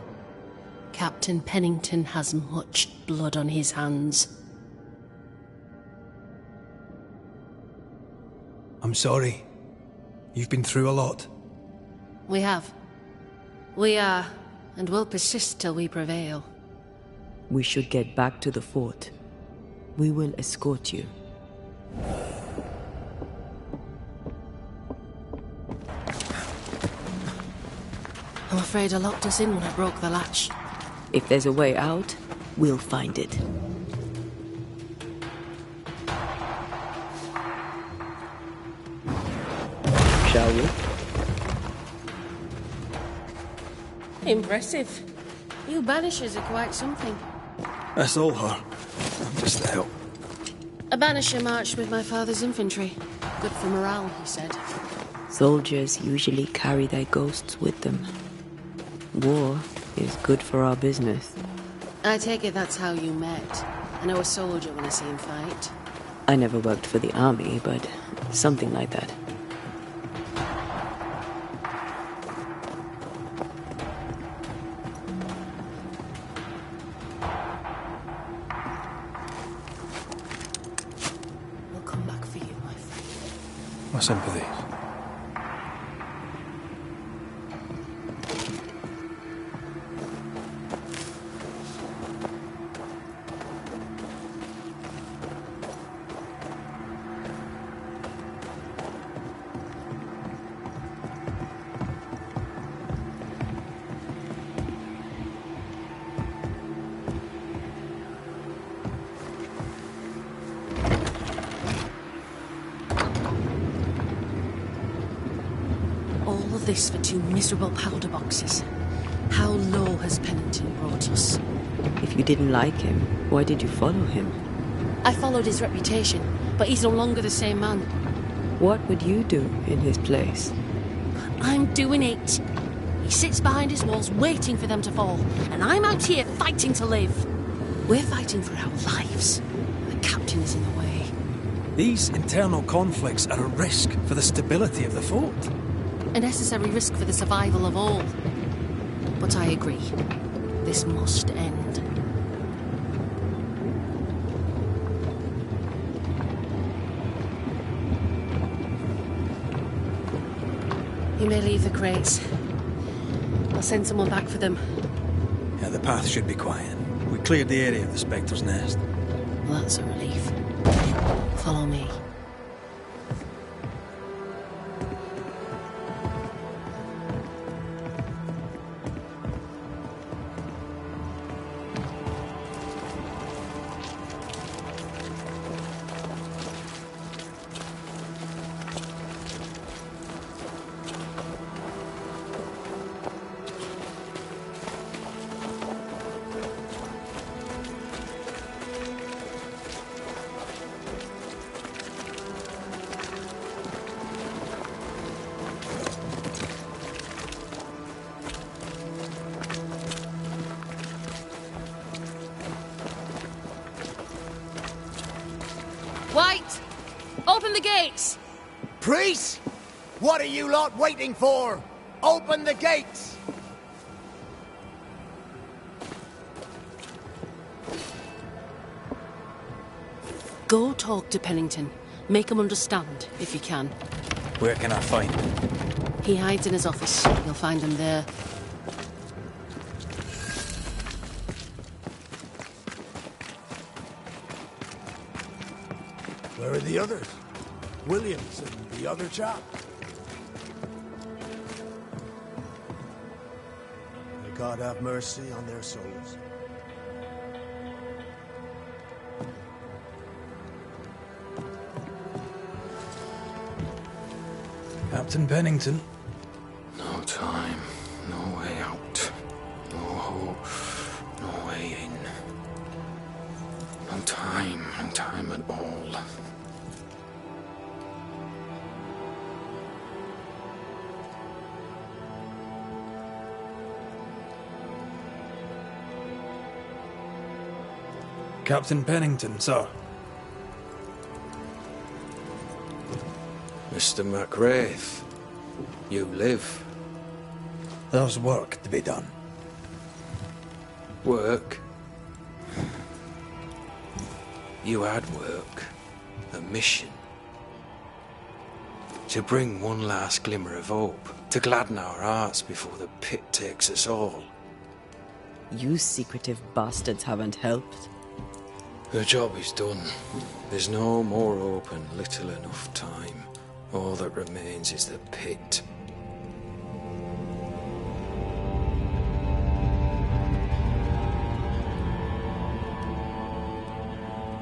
Captain Pennington has much blood on his hands. I'm sorry. You've been through a lot. We have. We are, and will persist till we prevail. We should get back to the fort. We will escort you. I'm afraid I locked us in when I broke the latch. If there's a way out, we'll find it. Shall we? Impressive. You Banishers are quite something. That's all her. I'm just the help. A Banisher marched with my father's infantry. Good for morale, he said. Soldiers usually carry their ghosts with them. War is good for our business. I take it that's how you met. I know a soldier when I see him fight. I never worked for the army, but something like that. We'll come back for you, my friend. My sympathies. All of this for 2 miserable powder boxes. How low has Pennington brought us? If you didn't like him, why did you follow him? I followed his reputation, but he's no longer the same man. What would you do in his place? I'm doing it. He sits behind his walls waiting for them to fall, and I'm out here fighting to live. We're fighting for our lives. The captain is in the way. These internal conflicts are a risk for the stability of the fort. A necessary risk for the survival of all. But I agree. This must end. You may leave the crates. I'll send someone back for them. Yeah, the path should be quiet. We cleared the area of the Spectre's nest. Well, that's a relief. Follow me. open the gates! Priest! What are you lot waiting for? Open the gates! Go talk to Pennington. Make him understand, if you can. Where can I find him? He hides in his office. You'll find him there. Where are the others? Williams and the other chap? May God have mercy on their souls. Captain Pennington. No time, no way out. No hope, no way in. No time at all. Captain Pennington, sir. Mr. McWraith, you live. There's work to be done. Work? You had work. A mission. To bring one last glimmer of hope. To gladden our hearts before the pit takes us all. You secretive bastards haven't helped. The job is done. There's no more hope and little enough time. All that remains is the pit.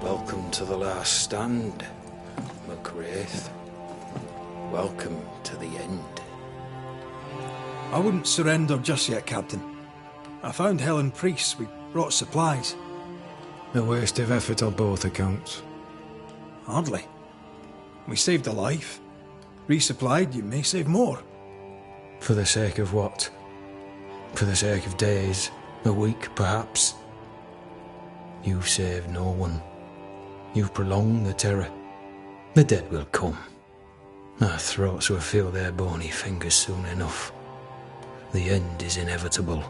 Welcome to the last stand, McWraith. Welcome to the end. I wouldn't surrender just yet, Captain. I found Helen Priest. We brought supplies. A waste of effort on both accounts. Hardly. We saved a life. Resupplied, you may save more. For the sake of what? For the sake of days, a week perhaps? You've saved no one. You've prolonged the terror. The dead will come. Our throats will feel their bony fingers soon enough. The end is inevitable.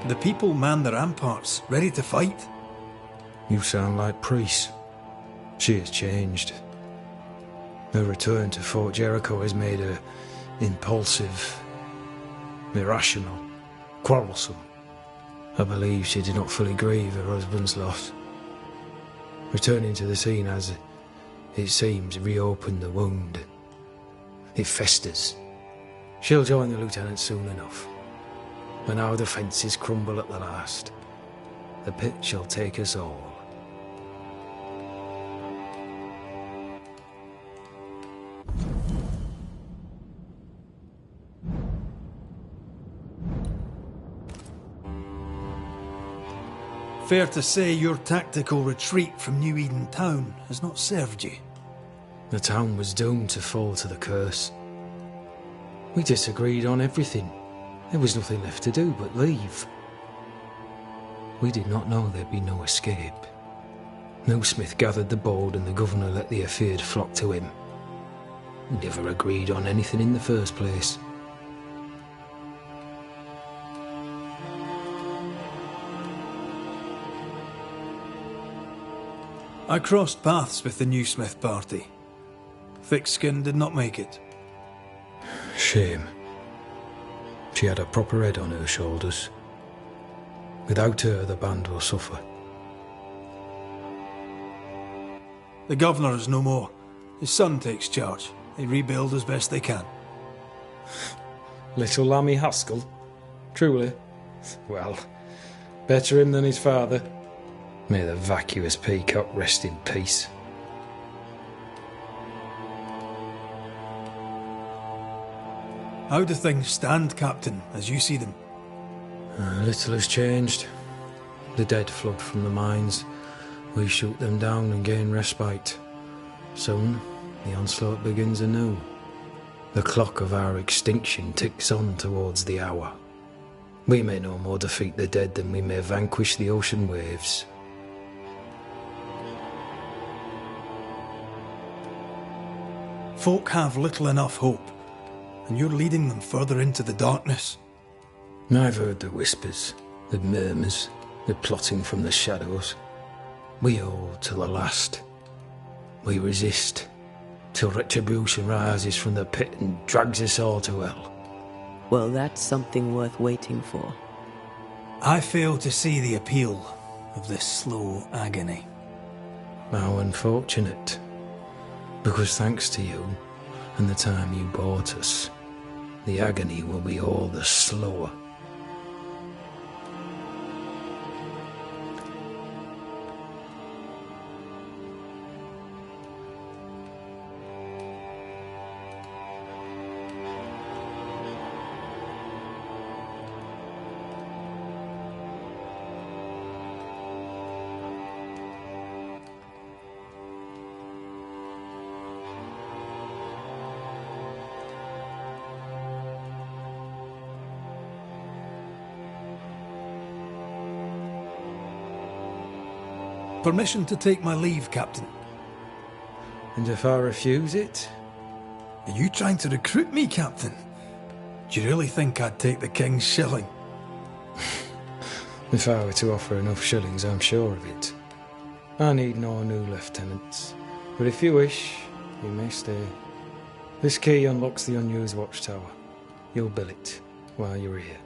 The people man the ramparts, ready to fight. You sound like Priest. She has changed. Her return to Fort Jericho has made her impulsive, irrational, quarrelsome. I believe she did not fully grieve her husband's loss. Returning to the scene has, it seems, reopened the wound. It festers. She'll join the lieutenant soon enough. When our defences crumble at the last, the pit shall take us all. Fair to say your tactical retreat from New Eden town has not served you. The town was doomed to fall to the curse. We disagreed on everything. There was nothing left to do but leave. We did not know there'd be no escape. No Smith gathered the bold and the governor let the afeard flock to him. We never agreed on anything in the first place. I crossed paths with the new Smith party. Thick-Skin did not make it. Shame. She had a proper head on her shoulders. Without her, the band will suffer. The governor is no more. His son takes charge. They rebuild as best they can. Little Lammy Haskell? Truly? Well, better him than his father. May the vacuous peacock rest in peace. How do things stand, Captain, as you see them? Little has changed. The dead flood from the mines. We shoot them down and gain respite. Soon, the onslaught begins anew. The clock of our extinction ticks on towards the hour. We may no more defeat the dead than we may vanquish the ocean waves. Folk have little enough hope, and you're leading them further into the darkness. I've heard the whispers, the murmurs, the plotting from the shadows. We hold till the last. We resist, till retribution rises from the pit and drags us all to hell. Well, that's something worth waiting for. I fail to see the appeal of this slow agony. How unfortunate. Because thanks to you, and the time you bought us, the agony will be all the slower. Permission to take my leave, Captain. And if I refuse it? Are you trying to recruit me, Captain? Do you really think I'd take the King's shilling? If I were to offer enough shillings, I'm sure of it. I need no new lieutenants. But if you wish, you may stay. This key unlocks the unused watchtower. You'll bill it while you're here.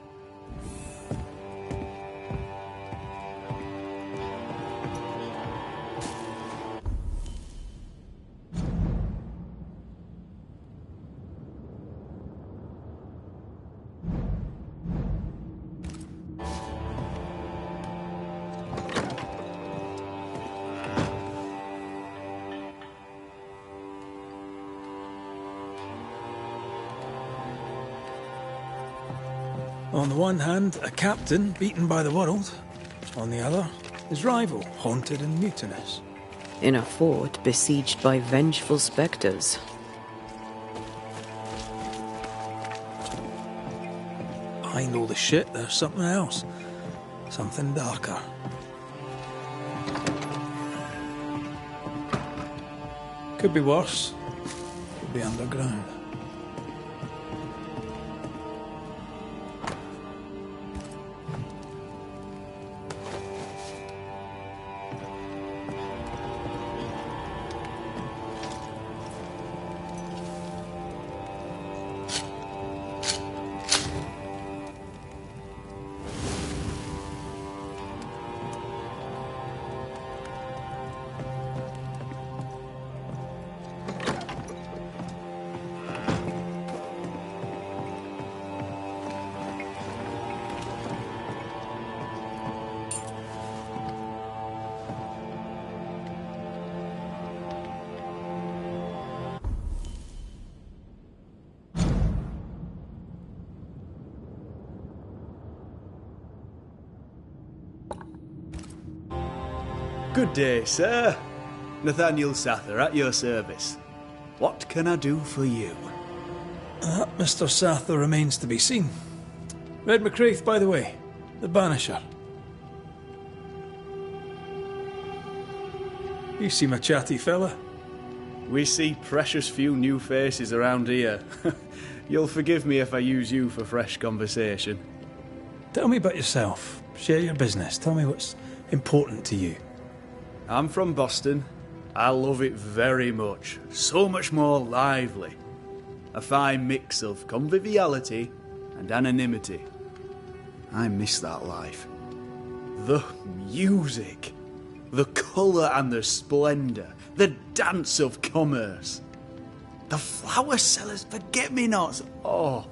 On the one hand, a captain beaten by the world. On the other, his rival, haunted and mutinous. In a fort besieged by vengeful spectres. Behind all the shit, there's something else. Something darker. Could be worse. Could be underground. Good day, sir. Nathaniel Sather at your service. What can I do for you? Mr. Sather remains to be seen. Red McCraith, by the way. The Banisher. You seem a chatty fella. We see precious few new faces around here. You'll forgive me if I use you for fresh conversation. Tell me about yourself. Share your business. Tell me what's important to you. I'm from Boston. I love it very much. So much more lively. A fine mix of conviviality and anonymity. I miss that life. The music. The colour and the splendour. The dance of commerce. The flower sellers' forget-me-nots. Oh,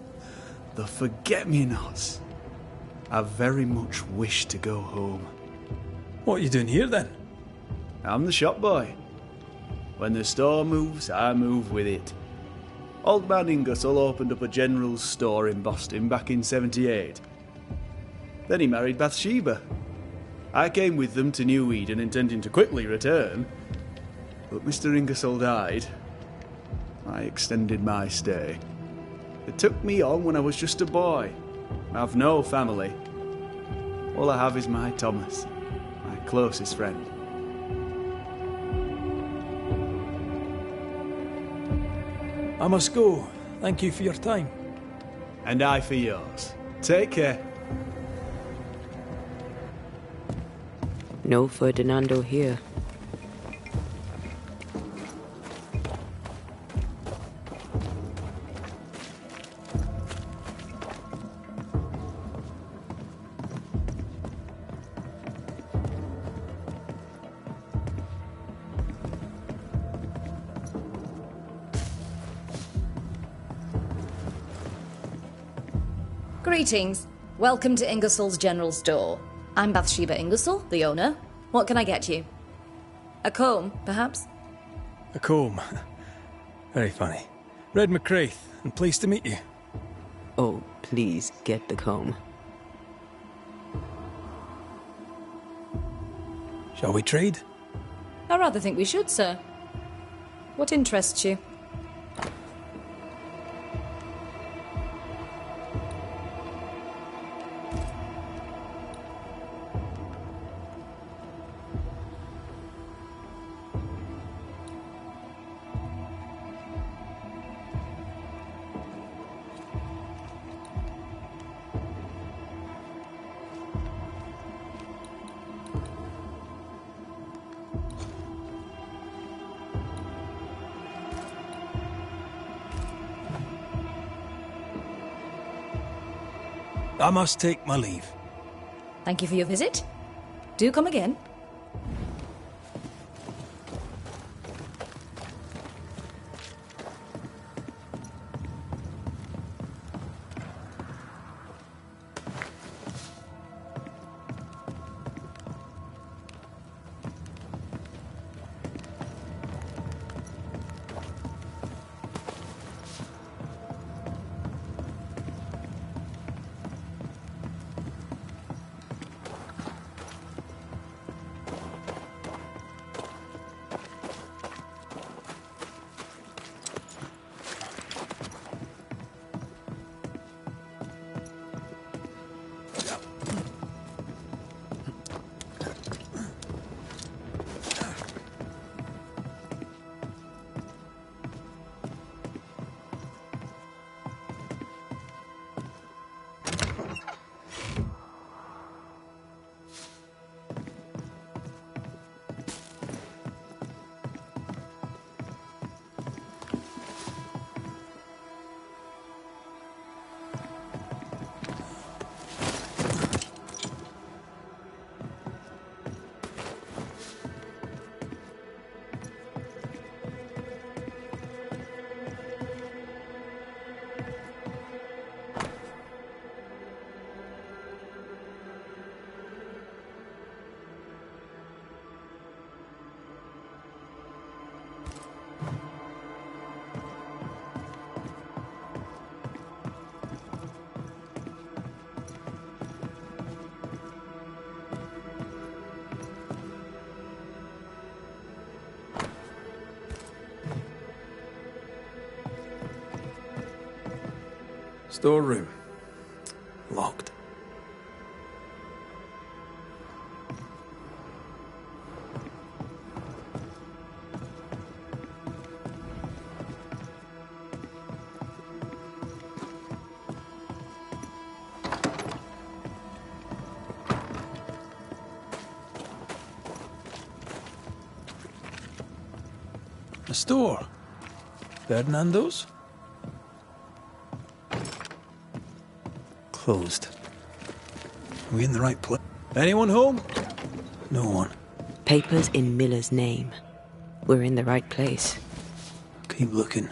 the forget-me-nots. I very much wish to go home. What are you doing here, then? I'm the shop boy. When the store moves, I move with it. Old man Ingersoll opened up a general store in Boston back in '78. Then he married Bathsheba. I came with them to New Eden intending to quickly return, but Mr. Ingersoll died. I extended my stay. They took me on when I was just a boy, I've no family. All I have is my Thomas, my closest friend. I must go. Thank you for your time. And I for yours. Take care. No Ferdinando here. Greetings. Welcome to Ingersoll's General Store. I'm Bathsheba Ingersoll, the owner. What can I get you? A comb, perhaps? A comb. Very funny. Red McCraith, and pleased to meet you. Oh, please get the comb. Shall we trade? I rather think we should, sir. What interests you? I must take my leave. Thank you for your visit. Do come again. Storeroom. Locked. A store. Ferdinando's? Closed. Are we in the right place? Anyone home? No one. Papers in Miller's name. We're in the right place. Keep looking.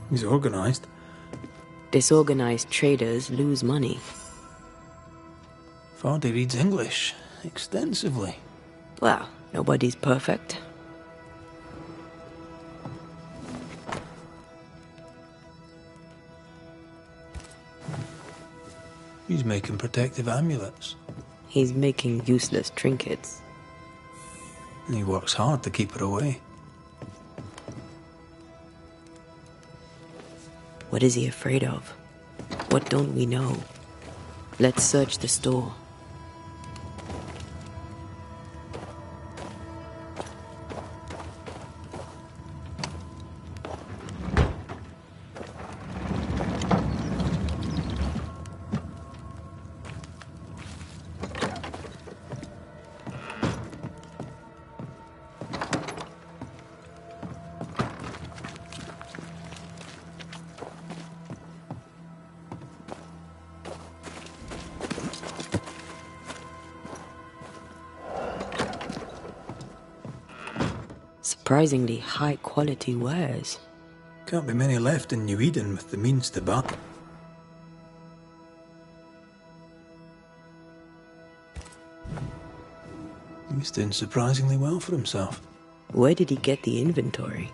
He's organized. Disorganized traders lose money. Vardy reads English extensively. Well, nobody's perfect. He's making protective amulets. He's making useless trinkets. And he works hard to keep it away. What is he afraid of? What don't we know? Let's search the store. Surprisingly high quality wares. Can't be many left in New Eden with the means to buy. He's doing surprisingly well for himself. Where did he get the inventory?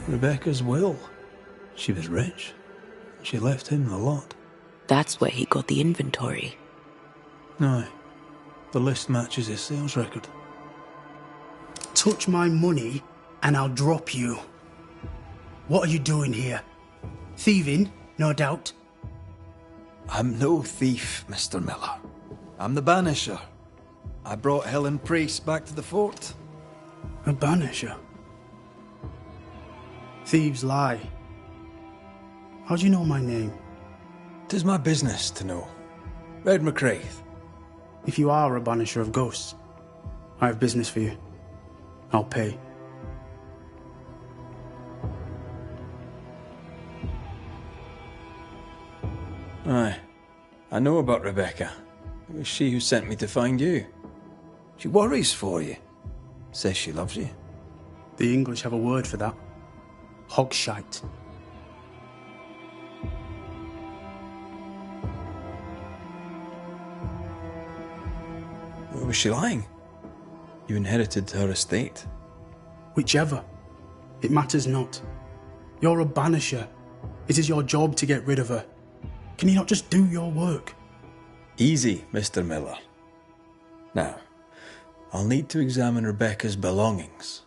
Rebecca's will. She was rich. She left him the lot. That's where he got the inventory. No. The list matches his sales record. Touch my money and I'll drop you. What are you doing here? Thieving, no doubt. I'm no thief, Mr. Miller. I'm the Banisher. I brought Helen Priest back to the fort. A Banisher? Thieves lie. How do you know my name? 'Tis my business to know. Red McCraith. If you are a Banisher of ghosts, I have business for you. I'll pay. Aye. I know about Rebecca. It was she who sent me to find you. She worries for you. Says she loves you. The English have a word for that. Hogshite. Was she lying? You inherited her estate. Whichever. It matters not. You're a Banisher. It is your job to get rid of her. Can you not just do your work? Easy, Mr. Miller. Now, I'll need to examine Rebecca's belongings.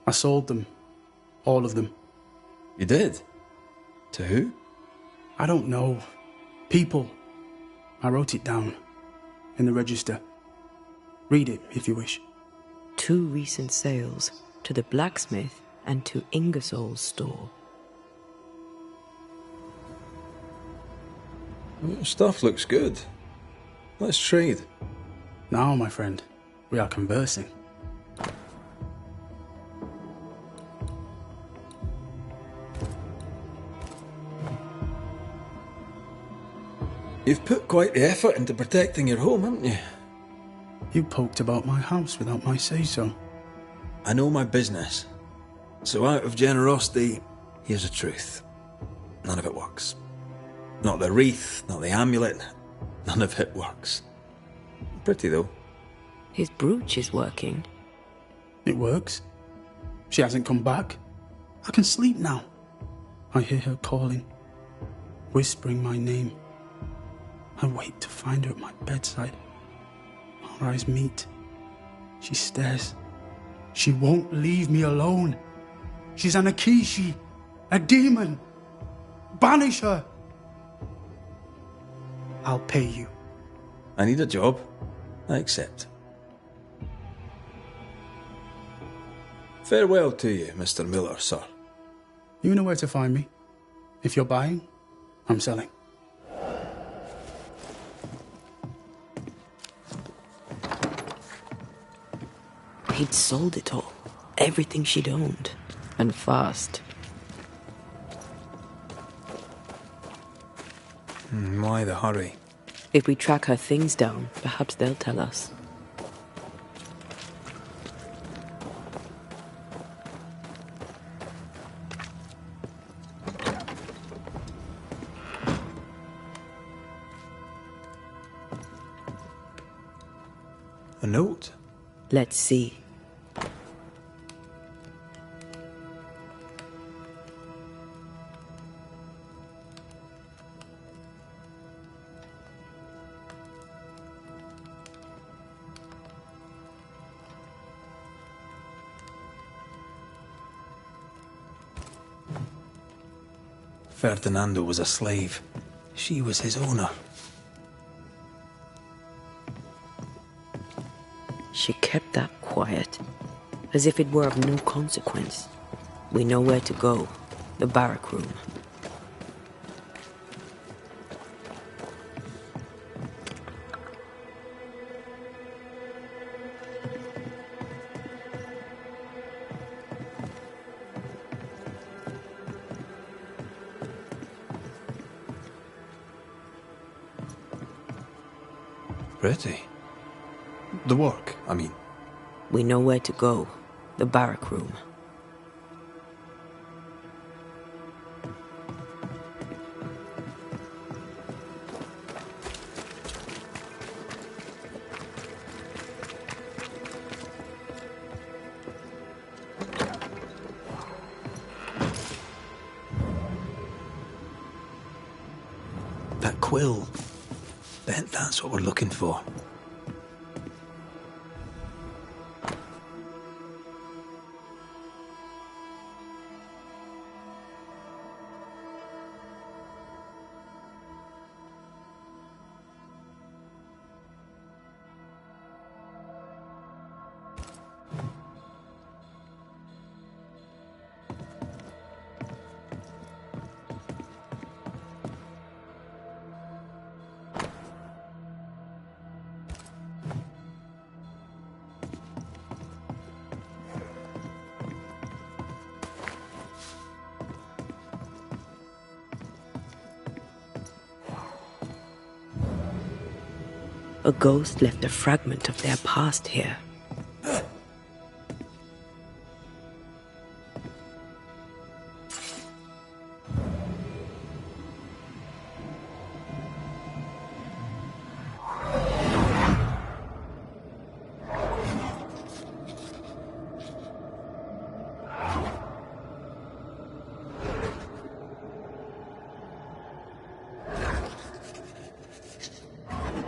I sold them. All of them. You did? To who? I don't know. People. I wrote it down. In the register. Read it, if you wish. 2 recent sales. To the blacksmith and to Ingersoll's store. Stuff looks good. Let's trade. Now, my friend, we are conversing. You've put quite the effort into protecting your home, haven't you? You poked about my house without my say-so. I know my business. So out of generosity, here's the truth. None of it works. Not the wreath, not the amulet. None of it works. Pretty, though. His brooch is working. It works. She hasn't come back. I can sleep now. I hear her calling, whispering my name. I wait to find her at my bedside. Our eyes meet. She stares. She won't leave me alone. She's an Akishi, a demon. Banish her. I'll pay you. I need a job. I accept. Farewell to you, Mr. Miller, sir. You know where to find me. If you're buying, I'm selling. He'd sold it all. Everything she'd owned. And fast. Why the hurry? If we track her things down, perhaps they'll tell us. A note? Let's see. Ferdinando was a slave. She was his owner. She kept that quiet, as if it were of no consequence. We know where to go. The barrack room. Pretty. The work, I mean. We know where to go. The barrack room. That quill. Bet that's what we're looking for. A ghost left a fragment of their past here.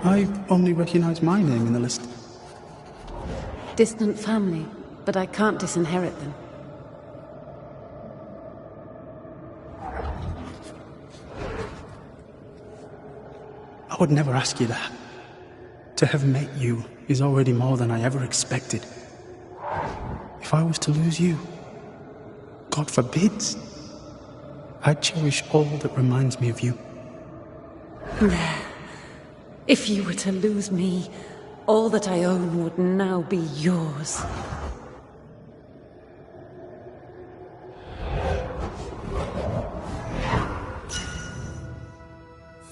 I only recognize my name in the list. Distant family, but I can't disinherit them. I would never ask you that. To have met you is already more than I ever expected. If I was to lose you, God forbids, I'd cherish all that reminds me of you. There. If you were to lose me, all that I own would now be yours.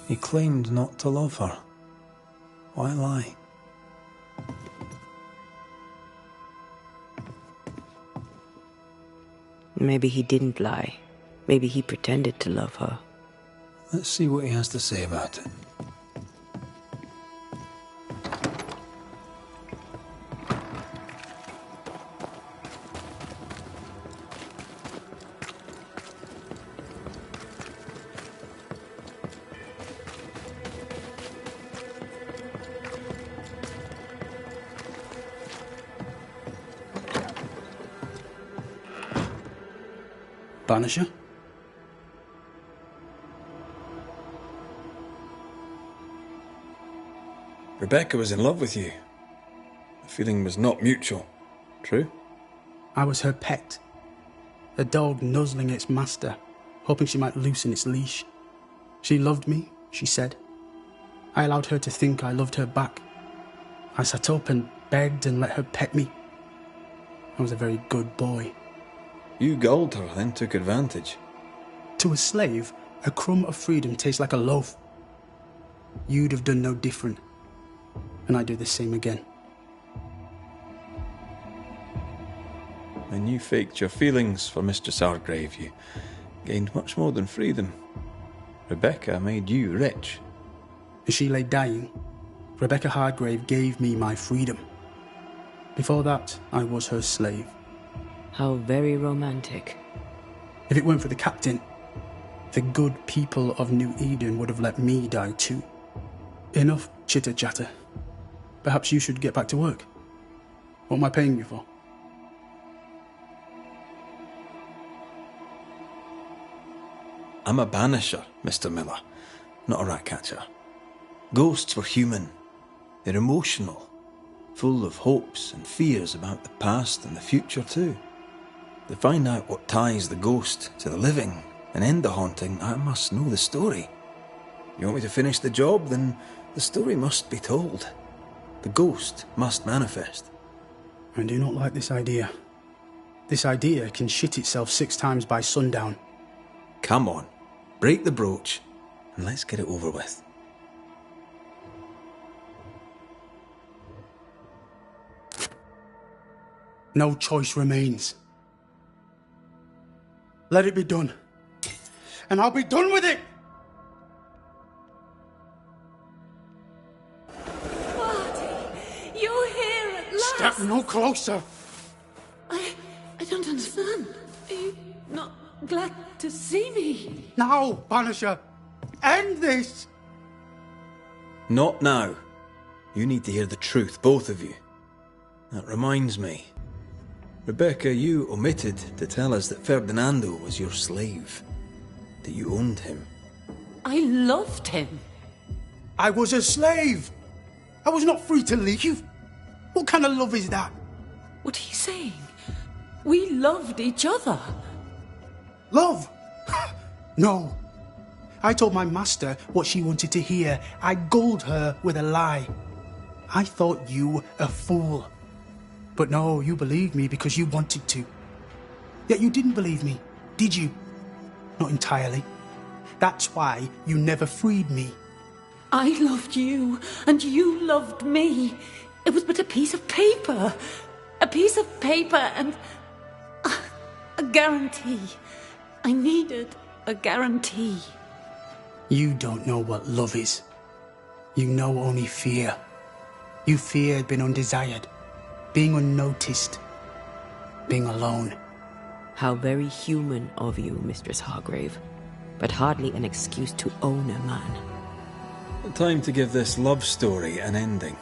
He claimed not to love her. Why lie? Maybe he didn't lie. Maybe he pretended to love her. Let's see what he has to say about it. Banisher? Rebecca was in love with you. The feeling was not mutual. True? I was her pet. A dog nuzzling its master, hoping she might loosen its leash. She loved me, she said. I allowed her to think I loved her back. I sat up and begged and let her pet me. I was a very good boy. You gulled her, then took advantage. To a slave, a crumb of freedom tastes like a loaf. You'd have done no different. And I'd do the same again. When you faked your feelings for Mistress Argrave, you gained much more than freedom. Rebecca made you rich. As she lay dying, Rebecca Hardgrave gave me my freedom. Before that, I was her slave. How very romantic. If it weren't for the captain, the good people of New Eden would have let me die too. Enough chitter-chatter. Perhaps you should get back to work. What am I paying you for? I'm a banisher, Mr. Miller, not a rat catcher. Ghosts were human. They're emotional, full of hopes and fears about the past and the future too. To find out what ties the ghost to the living and end the haunting, I must know the story. You want me to finish the job? Then the story must be told. The ghost must manifest. I do not like this idea. This idea can shit itself 6 times by sundown. Come on, break the brooch and let's get it over with. No choice remains. Let it be done. And I'll be done with it! Marty, you're here at last! Step no closer! I don't understand. Are you not glad to see me? Now, Banisher! End this! Not now. You need to hear the truth, both of you. That reminds me. Rebecca, you omitted to tell us that Ferdinando was your slave. That you owned him. I loved him. I was a slave! I was not free to leave. What kind of love is that? What are you saying? We loved each other. Love? No. I told my master what she wanted to hear. I gulled her with a lie. I thought you a fool. But no, you believed me because you wanted to. Yet you didn't believe me, did you? Not entirely. That's why you never freed me. I loved you, and you loved me. It was but a piece of paper. A piece of paper and a guarantee. I needed a guarantee. You don't know what love is. You know only fear. You feared being undesired, being unnoticed, being alone. How very human of you, Mistress Hargrave, but hardly an excuse to own a man. Time to give this love story an ending.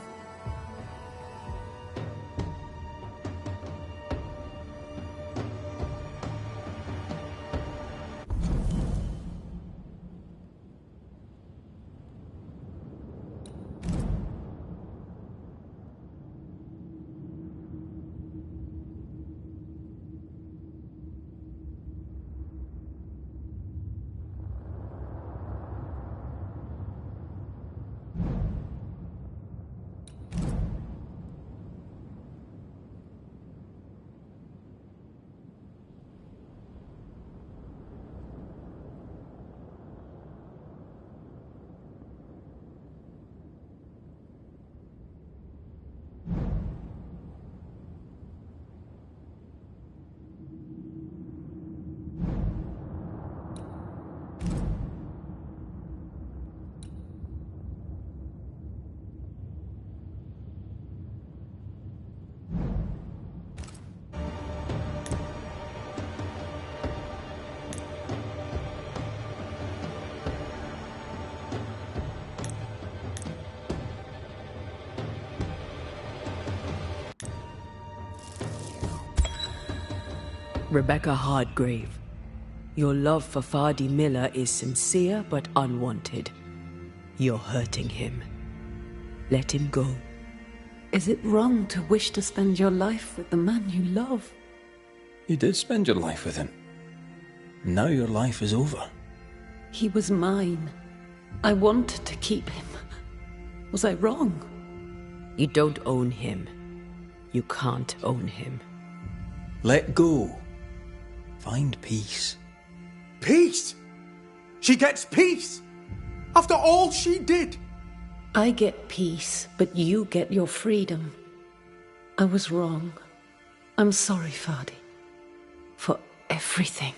Rebecca Hardgrave, your love for Fardy Miller is sincere but unwanted. You're hurting him. Let him go. Is it wrong to wish to spend your life with the man you love? You did spend your life with him. Now your life is over. He was mine. I wanted to keep him. Was I wrong? You don't own him. You can't own him. Let go. Find peace. Peace? She gets peace? After all she did? I get peace, but you get your freedom. I was wrong. I'm sorry, Fardy. For everything.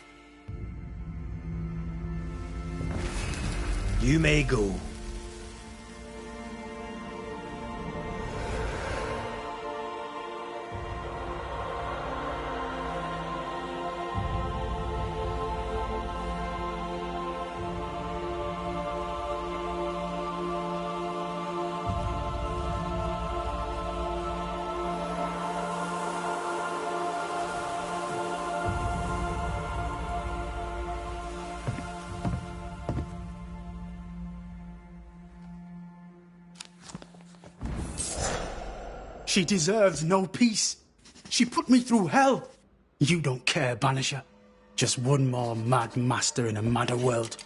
You may go. She deserves no peace. She put me through hell. You don't care, Banisher. Just one more mad master in a madder world.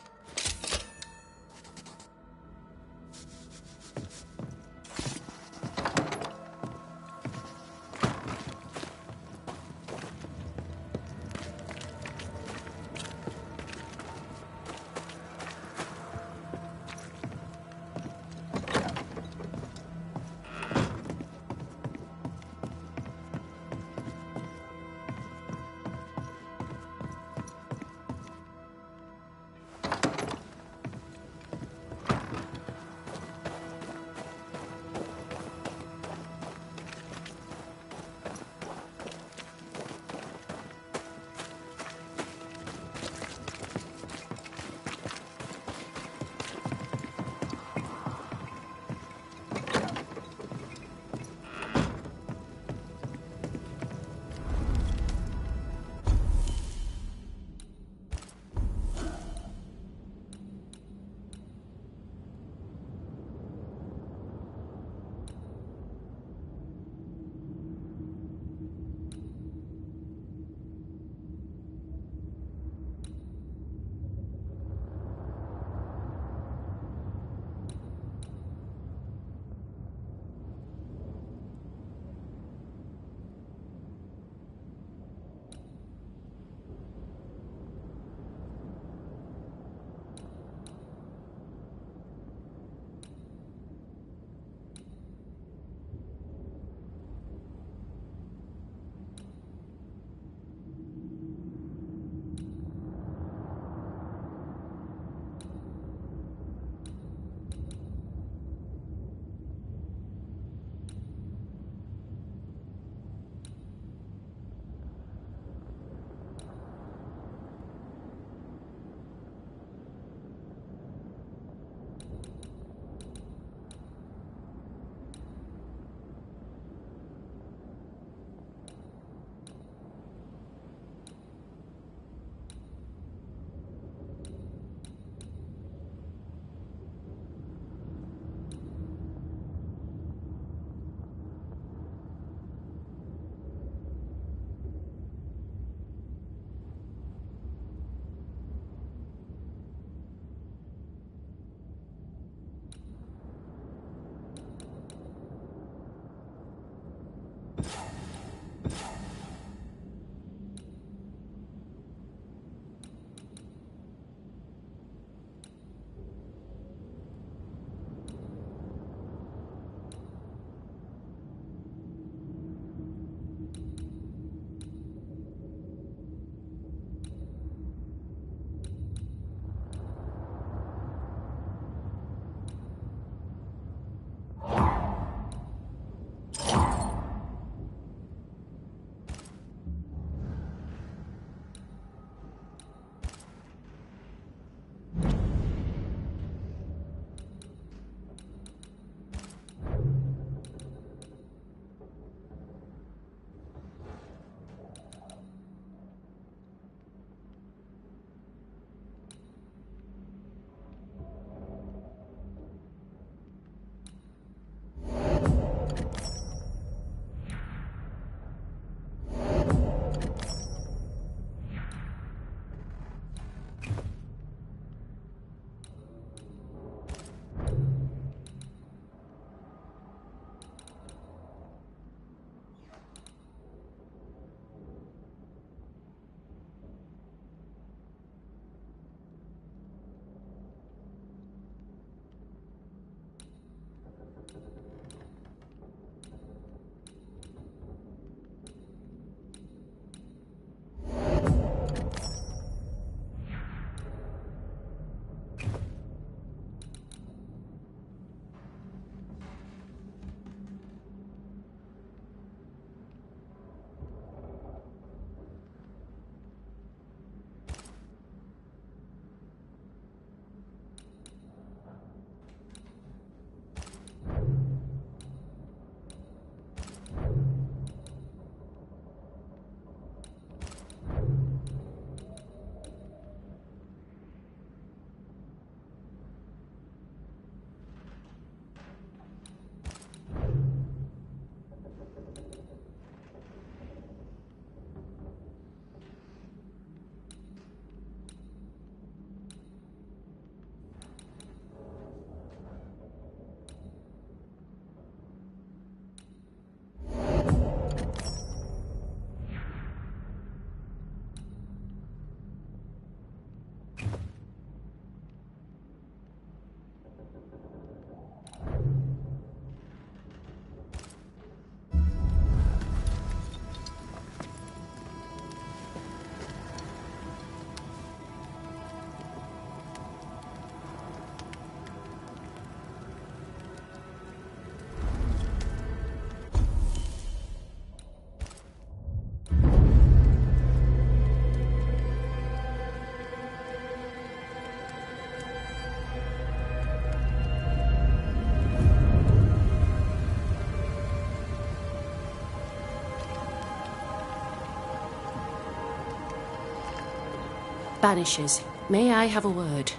Banishers, may I have a word?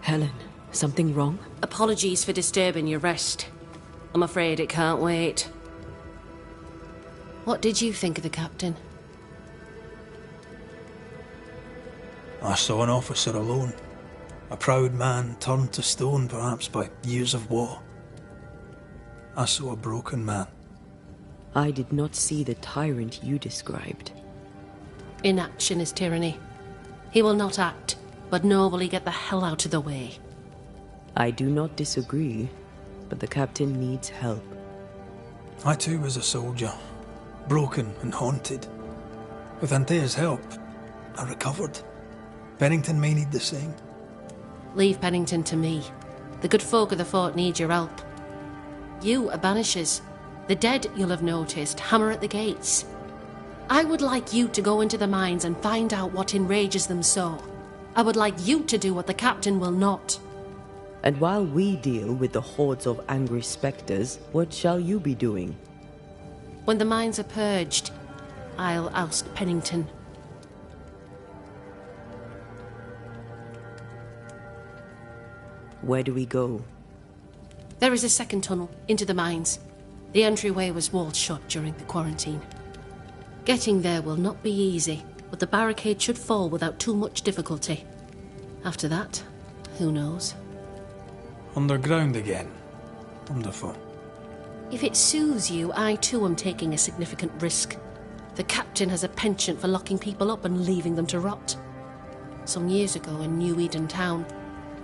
Helen, something wrong? Apologies for disturbing your rest. I'm afraid it can't wait. What did you think of the captain? I saw an officer alone. A proud man turned to stone, perhaps by years of war. I saw a broken man. I did not see the tyrant you described. Inaction is tyranny. He will not act, but nor will he get the hell out of the way. I do not disagree, but the captain needs help. I too was a soldier, broken and haunted. With Antea's help, I recovered. Pennington may need the same. Leave Pennington to me. The good folk of the fort need your help. You are banishers. The dead, you'll have noticed, hammer at the gates. I would like you to go into the mines and find out what enrages them so. I would like you to do what the captain will not. And while we deal with the hordes of angry spectres, what shall you be doing? When the mines are purged, I'll oust Pennington. Where do we go? There is a second tunnel into the mines. The entryway was walled shut during the quarantine. Getting there will not be easy, but the barricade should fall without too much difficulty. After that, who knows? Underground again. Wonderful. If it soothes you, I too am taking a significant risk. The captain has a penchant for locking people up and leaving them to rot. Some years ago in New Eden town,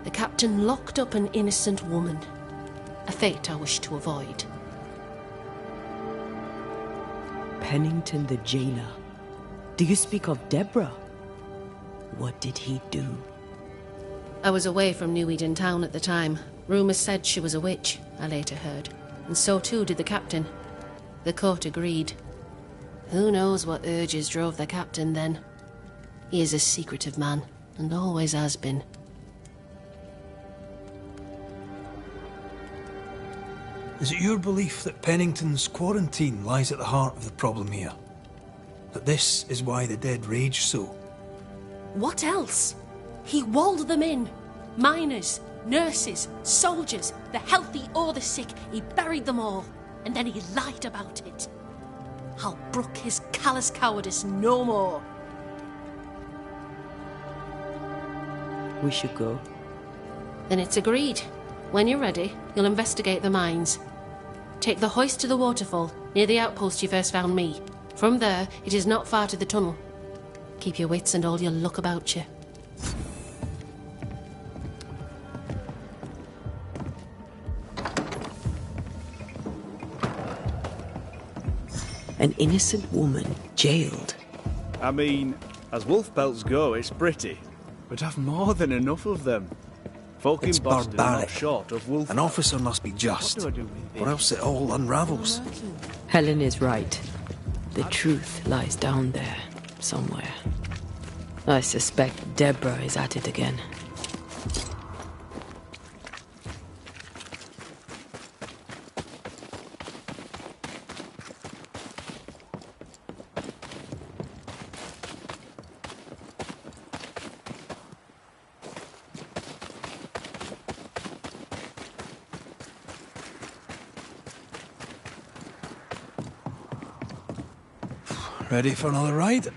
the captain locked up an innocent woman. A fate I wish to avoid. Pennington the jailer. Do you speak of Deborah? What did he do? I was away from New Eden town at the time. Rumours said she was a witch, I later heard. And so too did the captain. The court agreed. Who knows what urges drove the captain then? He is a secretive man, and always has been. Is it your belief that Pennington's quarantine lies at the heart of the problem here? That this is why the dead rage so? What else? He walled them in. Miners, nurses, soldiers, the healthy or the sick. He buried them all, and then he lied about it. I'll brook his callous cowardice no more. We should go. Then it's agreed. When you're ready, you'll investigate the mines. Take the hoist to the waterfall, near the outpost you first found me. From there, it is not far to the tunnel. Keep your wits and all your luck about you. An innocent woman jailed. I mean, as wolf pelts go, it's pretty. But I've more than enough of them. Folk It's in Boston are not barbaric. short of wolf. An officer must be just, What do I do with or else it all unravels. Helen is right. The truth lies down there, somewhere. I suspect Deborah is at it again. Ready for another ride?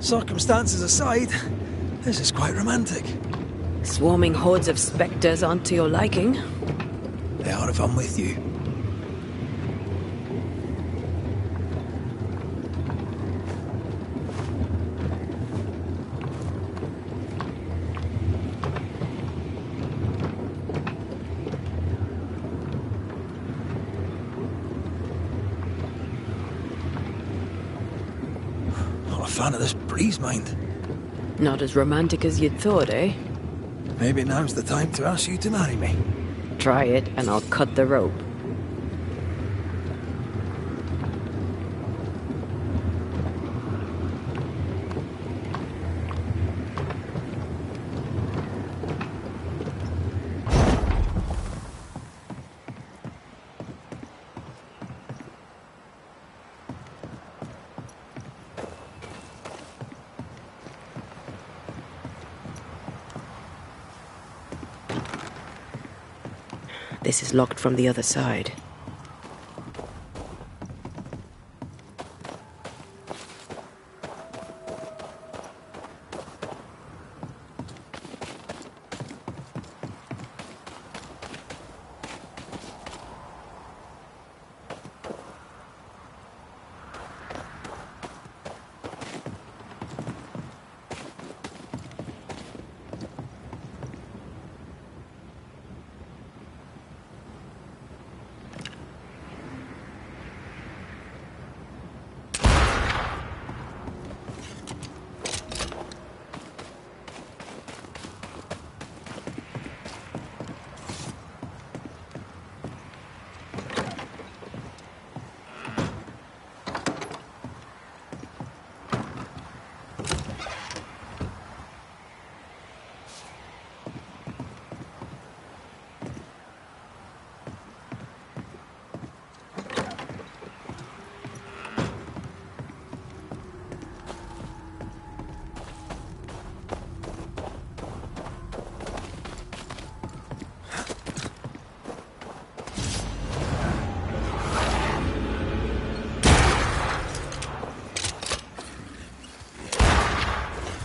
Circumstances aside, this is quite romantic. Swarming hordes of spectres aren't to your liking. They are if I'm with you. Not a fan of this breeze, mind. Not as romantic as you'd thought, eh? Maybe now's the time to ask you to marry me. Try it and I'll cut the rope. This is locked from the other side.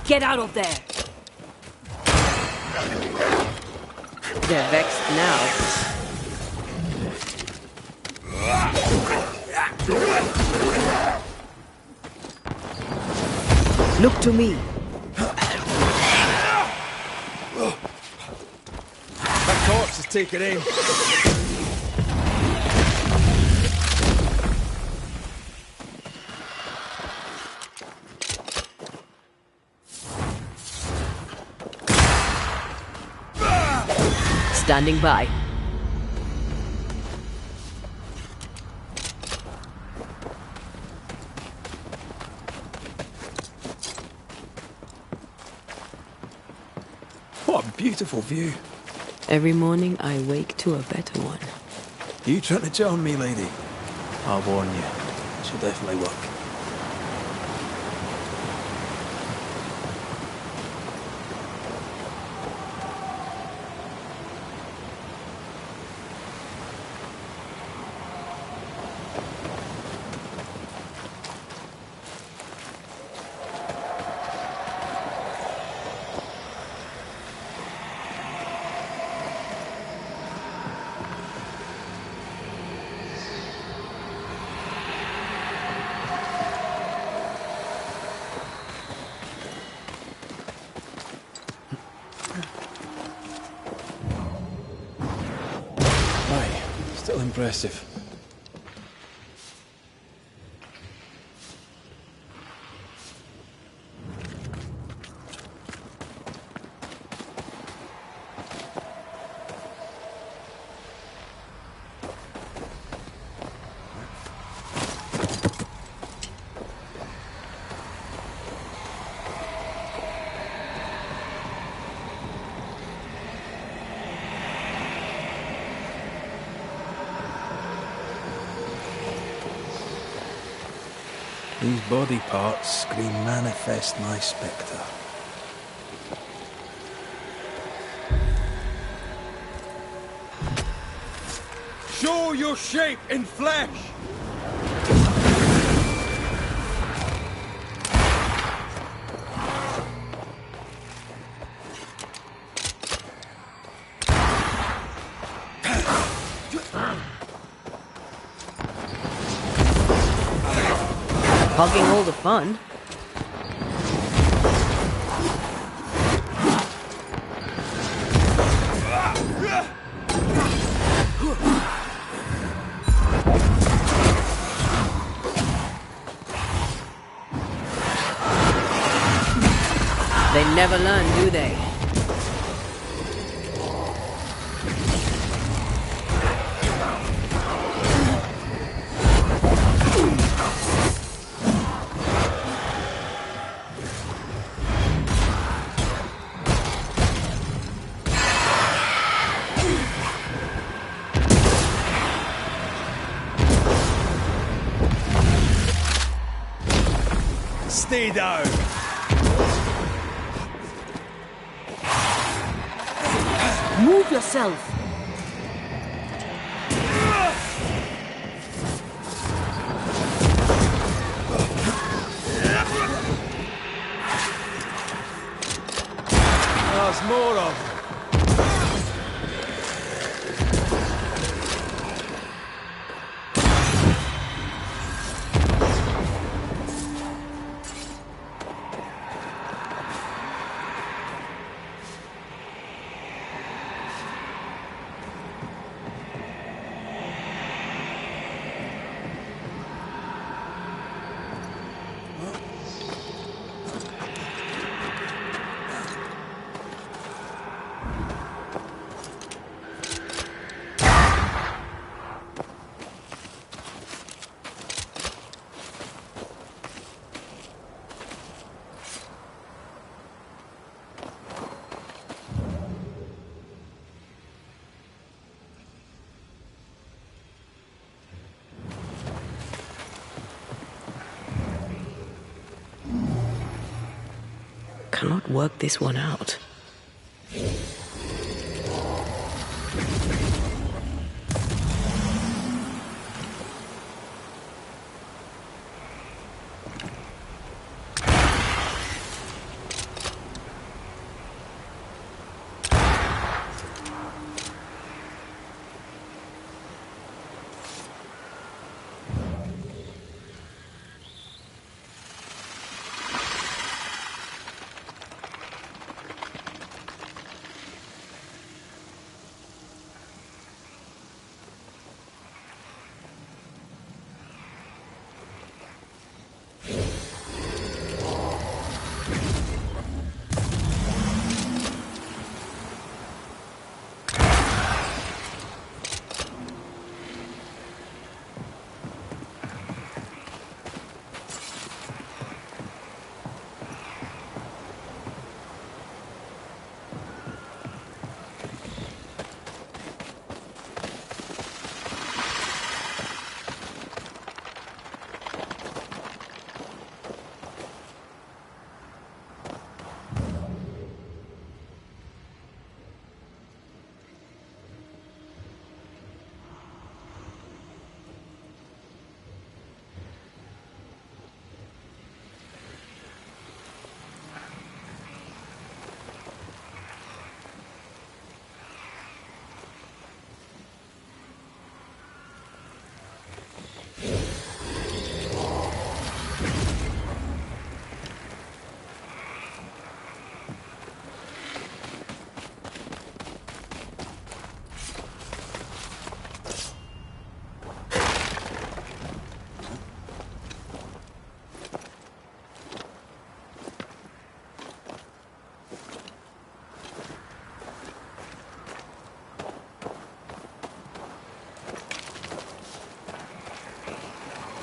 Get out of there! They're vexed now. Look to me. That corpse is taken aim. Standing by. What a beautiful view. Every morning I wake to a better one. You trying to charm me, lady? I'll warn you. She'll definitely work. Still impressive. These body parts scream manifest my spectre. Show your shape in flesh! Hogging all the fun. They never learn, do they? Stay down! Move yourself! more of them. Cannot work this one out.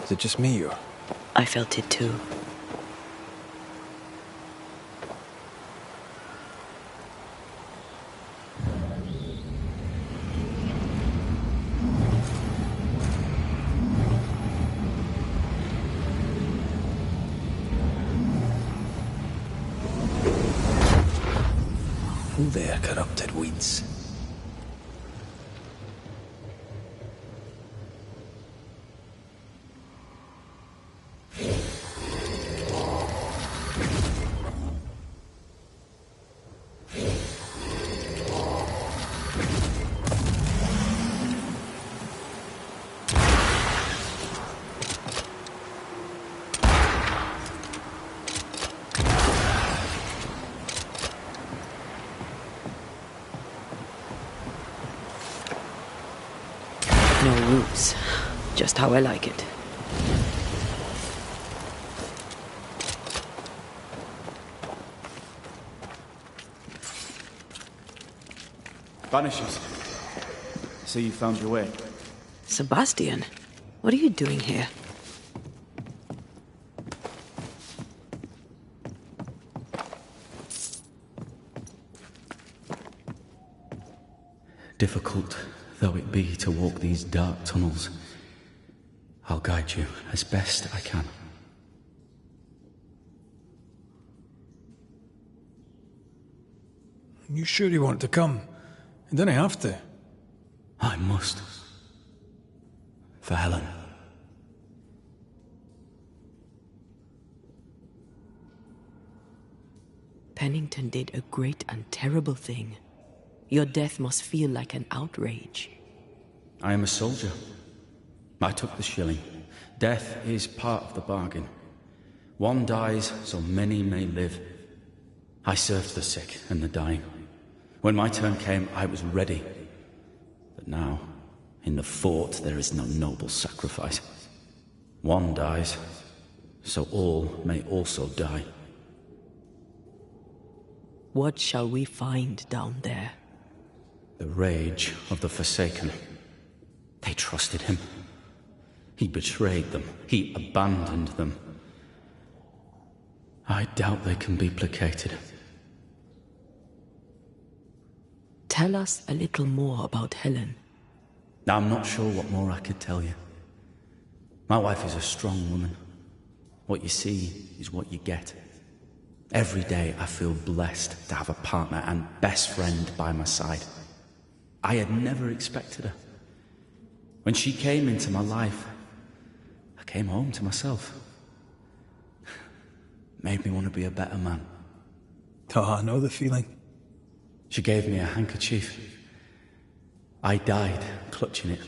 Is it just me, or? I felt it too. Who there, corrupted weeds? No roots. Just how I like it. Banishers. So you found your way. Sebastian, what are you doing here? Difficult though it be to walk these dark tunnels, I'll guide you as best I can. You sure you want to come? You don't have to. I must. For Helen. Pennington did a great and terrible thing. Your death must feel like an outrage. I am a soldier. I took the shilling. Death is part of the bargain. One dies so many may live. I served the sick and the dying. When my turn came, I was ready. But now, in the fort, there is no noble sacrifice. One dies, so all may also die. What shall we find down there? The rage of the Forsaken. They trusted him. He betrayed them. He abandoned them. I doubt they can be placated. Tell us a little more about Helen. I'm not sure what more I could tell you. My wife is a strong woman. What you see is what you get. Every day I feel blessed to have a partner and best friend by my side. I had never expected her. When she came into my life, I came home to myself. Made me want to be a better man. Oh, I know the feeling. She gave me a handkerchief. I died clutching it.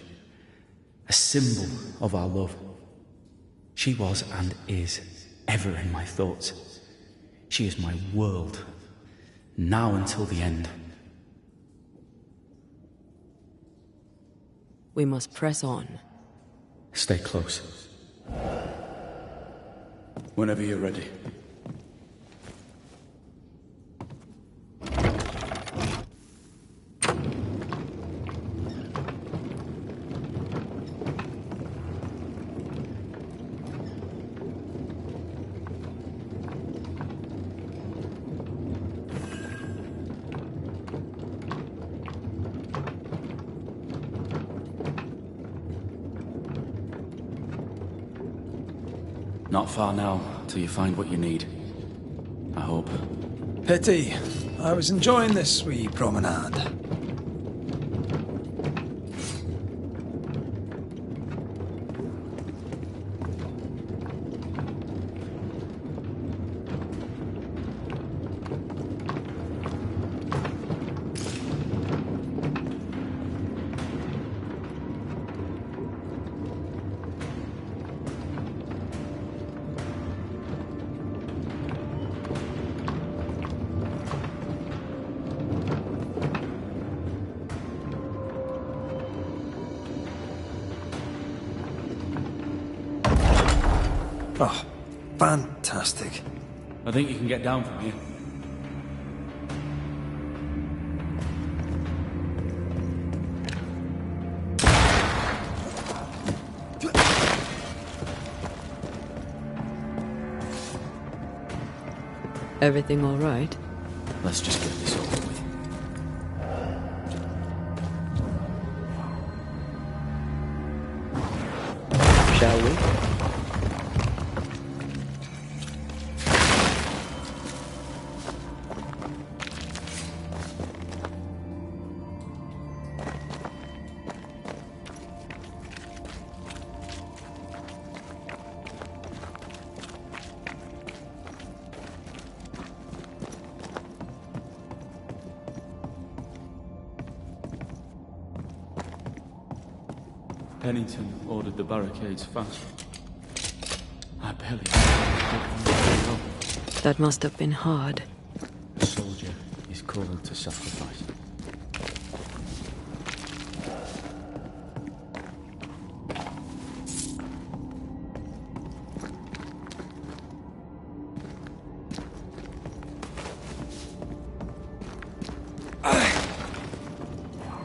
A symbol of our love. She was and is ever in my thoughts. She is my world, now until the end. We must press on. Stay close. Whenever you're ready. Not far now, till you find what you need. I hope. Pity. I was enjoying this wee promenade. Oh, fantastic. I think you can get down from here. Everything all right? Let's just get this over with. Shall we? Pennington ordered the barricades fast. I barely That must have been hard. A soldier is called to sacrifice.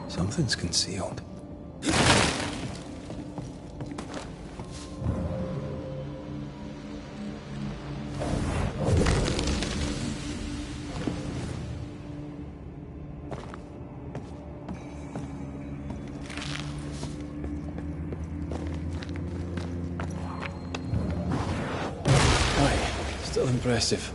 Something's concealed. Still impressive.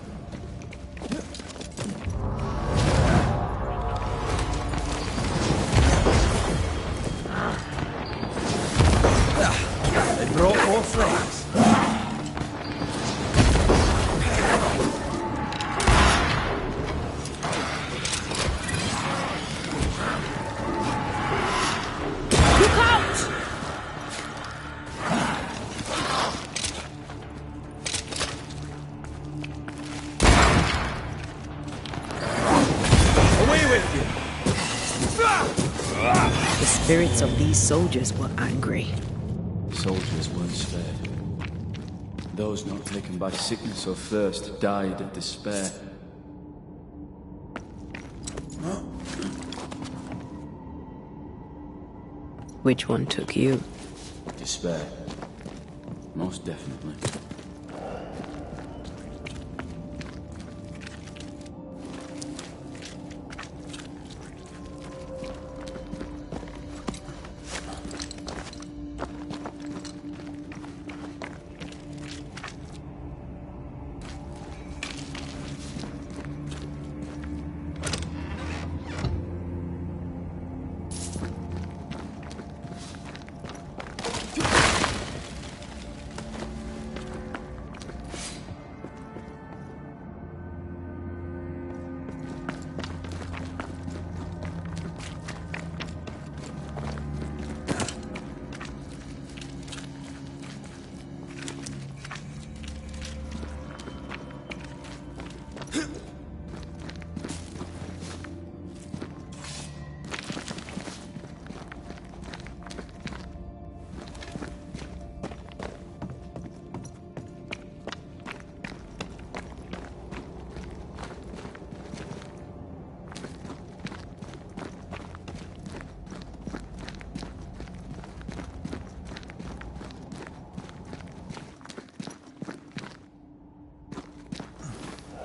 They brought more friends. The spirits of these soldiers were angry. Soldiers weren't spared. Those not taken by sickness or thirst died of despair. Which one took you? Despair. Most definitely.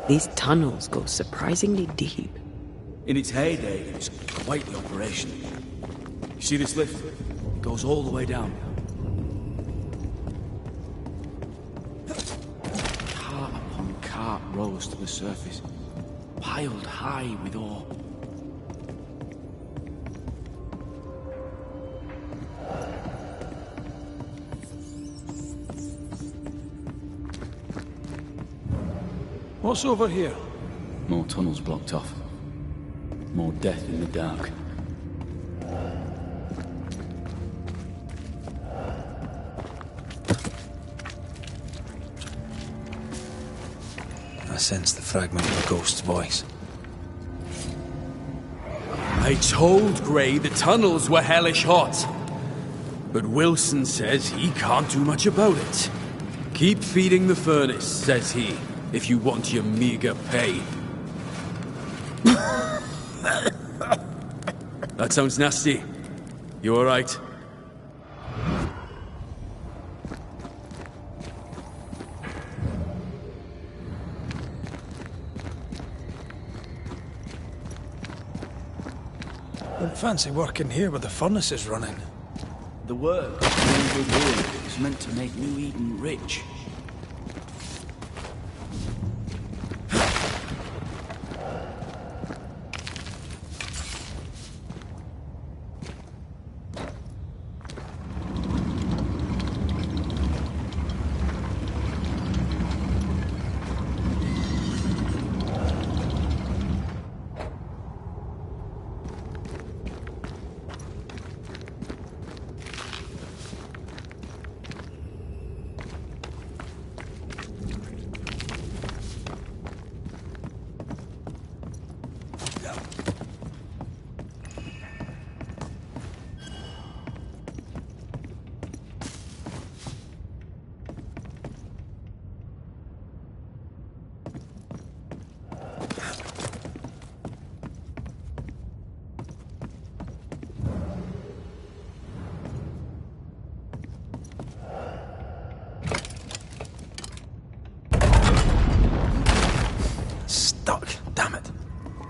These tunnels go surprisingly deep. In its heyday, it was quite the operation. You see this lift? It goes all the way down. Cart upon cart rose to the surface, piled high with ore. What's over here? More tunnels blocked off. More death in the dark. I sense the fragment of a ghost's voice. I told Gray the tunnels were hellish hot. But Wilson says he can't do much about it. Keep feeding the furnace, says he, if you want your meager pay. That sounds nasty. You alright? Wouldn't fancy working here with the furnaces running. The work we were doing is meant to make New Eden rich.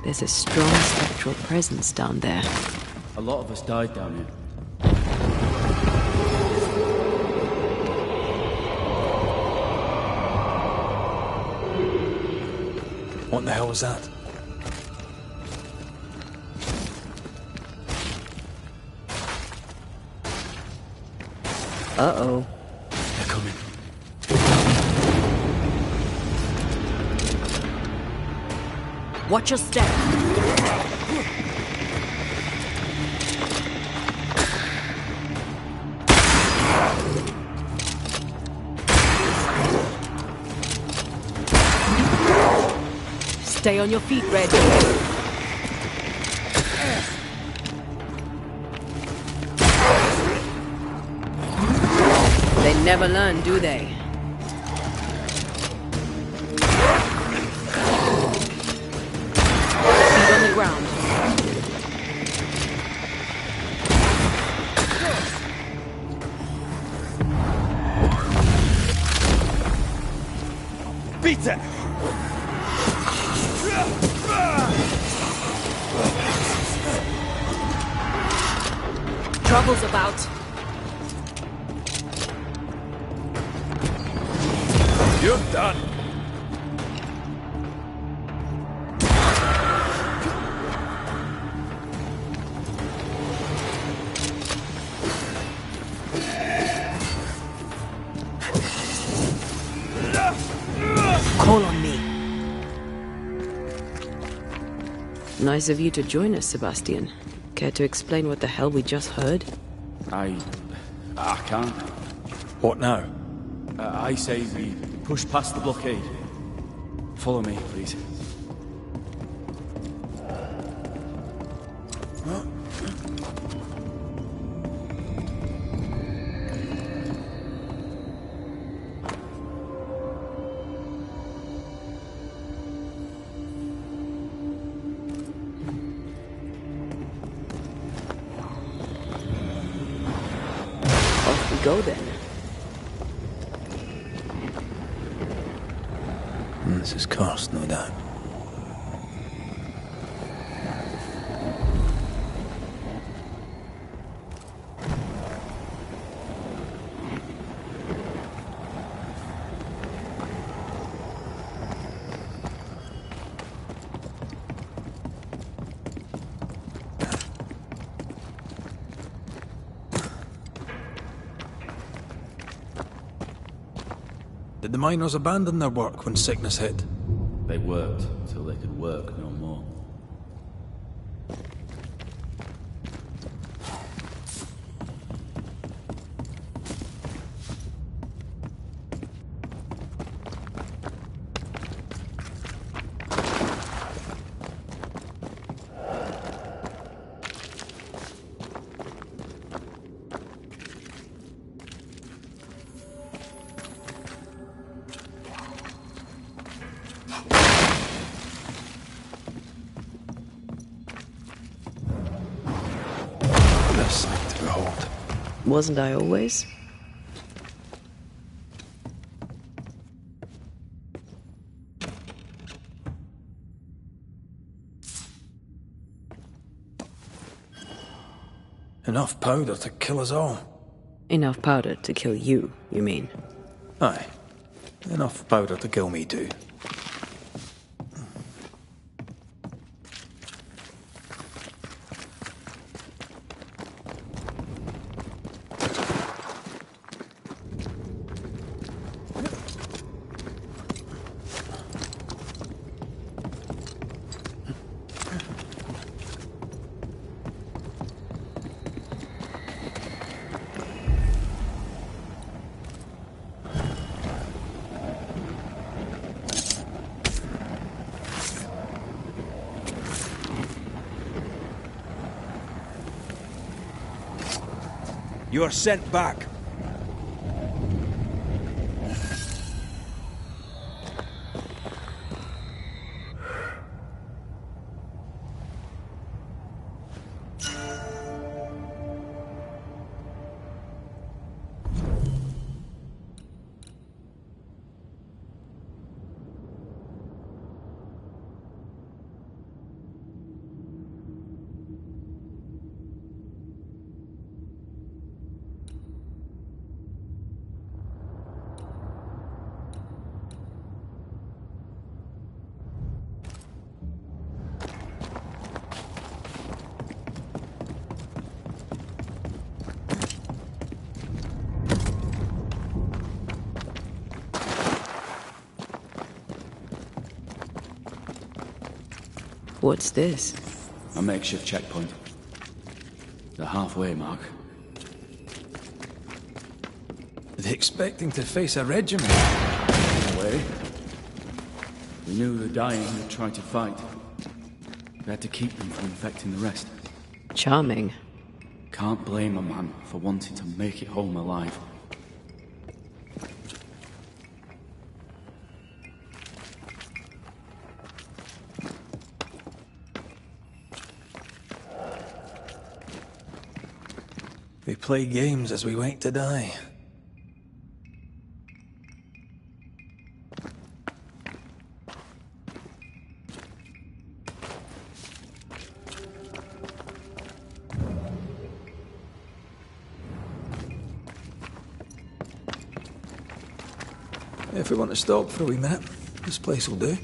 There's a strong spectral presence down there. A lot of us died down here. What the hell was that? Uh-oh. They're coming. Watch your step. Stay on your feet, Red. never learn, do they? Feet on the ground. Beat it! Trouble's about. You're done. Call on me. Nice of you to join us, Sebastian. Care to explain what the hell we just heard? I can't. What now? I say we push past the blockade. Follow me, please. Off we go then. This is cursed, no doubt. Did the miners abandon their work when sickness hit? They worked till they could work no more. Wasn't I always? Enough powder to kill us all. Enough powder to kill you, you mean? Aye. Enough powder to kill me too. You are sent back. What's this? A makeshift checkpoint. The halfway mark. Are they expecting to face a regiment? In a way. We knew the dying would try to fight. We had to keep them from infecting the rest. Charming. Can't blame a man for wanting to make it home alive. We play games as we wait to die. If we want to stop for a wee minute, this place will do.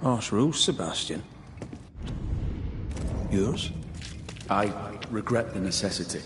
Harsh rules, Sebastian. Yours? I regret the necessity.